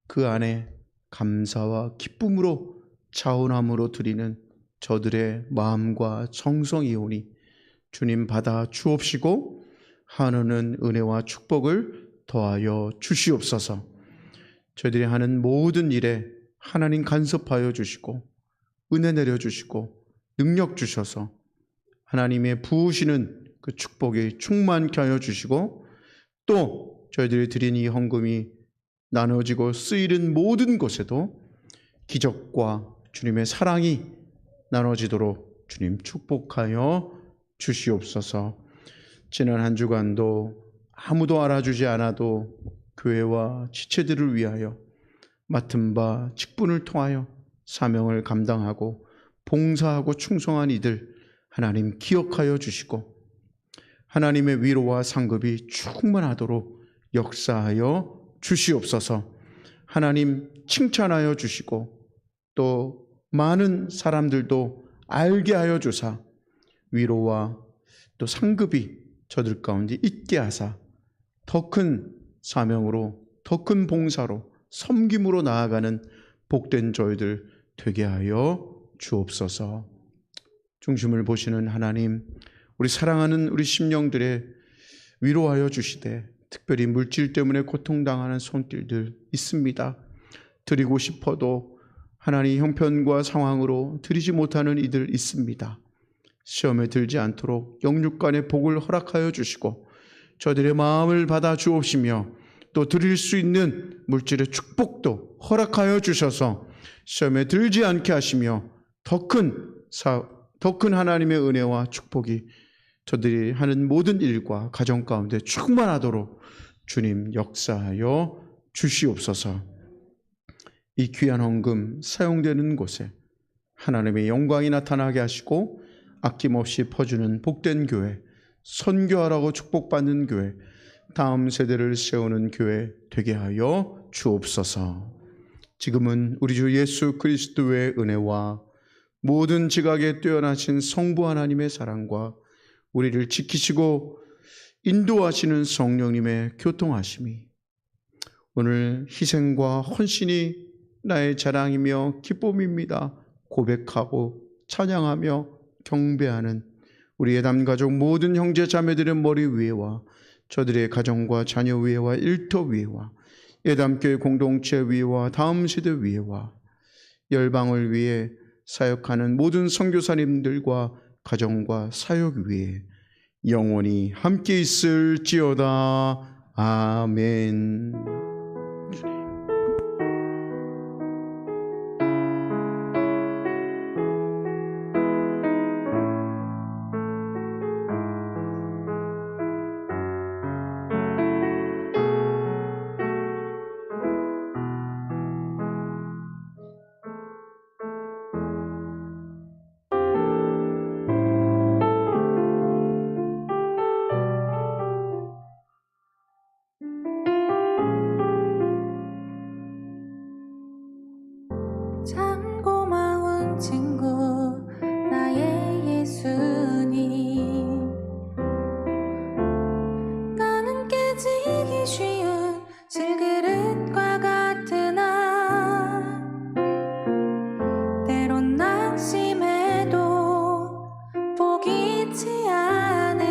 그 안에 감사와 기쁨으로 자원함으로 드리는 저들의 마음과 정성이 오니 주님 받아 주옵시고 하나는 은혜와 축복을 더하여 주시옵소서. 저희들이 하는 모든 일에 하나님 간섭하여 주시고 은혜 내려주시고 능력 주셔서 하나님의 부으시는 그 축복이 충만케 하여 주시고 또 저희들이 드린 이 헌금이 나눠지고 쓰이는 모든 곳에도 기적과 주님의 사랑이 나눠지도록 주님 축복하여 주시옵소서. 지난 한 주간도 아무도 알아주지 않아도 교회와 지체들을 위하여 맡은 바 직분을 통하여 사명을 감당하고 봉사하고 충성한 이들 하나님 기억하여 주시고 하나님의 위로와 상급이 충만하도록 역사하여 주시옵소서. 하나님 칭찬하여 주시고 또 많은 사람들도 알게 하여 주사 위로와 또 상급이 저들 가운데 있게 하사 더 큰 사명으로 더 큰 봉사로 섬김으로 나아가는 복된 저희들 되게 하여 주옵소서. 중심을 보시는 하나님, 우리 사랑하는 우리 심령들의 위로하여 주시되 특별히 물질 때문에 고통당하는 손길들 있습니다. 드리고 싶어도 하나님 형편과 상황으로 드리지 못하는 이들 있습니다. 시험에 들지 않도록 영육간의 복을 허락하여 주시고 저들의 마음을 받아 주옵시며 또 드릴 수 있는 물질의 축복도 허락하여 주셔서 시험에 들지 않게 하시며 더 큰 하나님의 은혜와 축복이 저들이 하는 모든 일과 가정 가운데 충만하도록 주님 역사하여 주시옵소서. 이 귀한 헌금 사용되는 곳에 하나님의 영광이 나타나게 하시고 아낌없이 퍼주는 복된 교회, 선교하라고 축복받는 교회, 다음 세대를 세우는 교회 되게 하여 주옵소서. 지금은 우리 주 예수 그리스도의 은혜와 모든 지각에 뛰어나신 성부 하나님의 사랑과 우리를 지키시고 인도하시는 성령님의 교통하심이 오늘 희생과 헌신이 나의 자랑이며 기쁨입니다 고백하고 찬양하며 경배하는 우리 예담가족 모든 형제 자매들의 머리 위에와 저들의 가정과 자녀 위에와 일터 위에와 예담교회 공동체 위에와 다음 세대 위에와 열방을 위해 사역하는 모든 선교사님들과 가정과 사역 위에 영원히 함께 있을지어다. 아멘.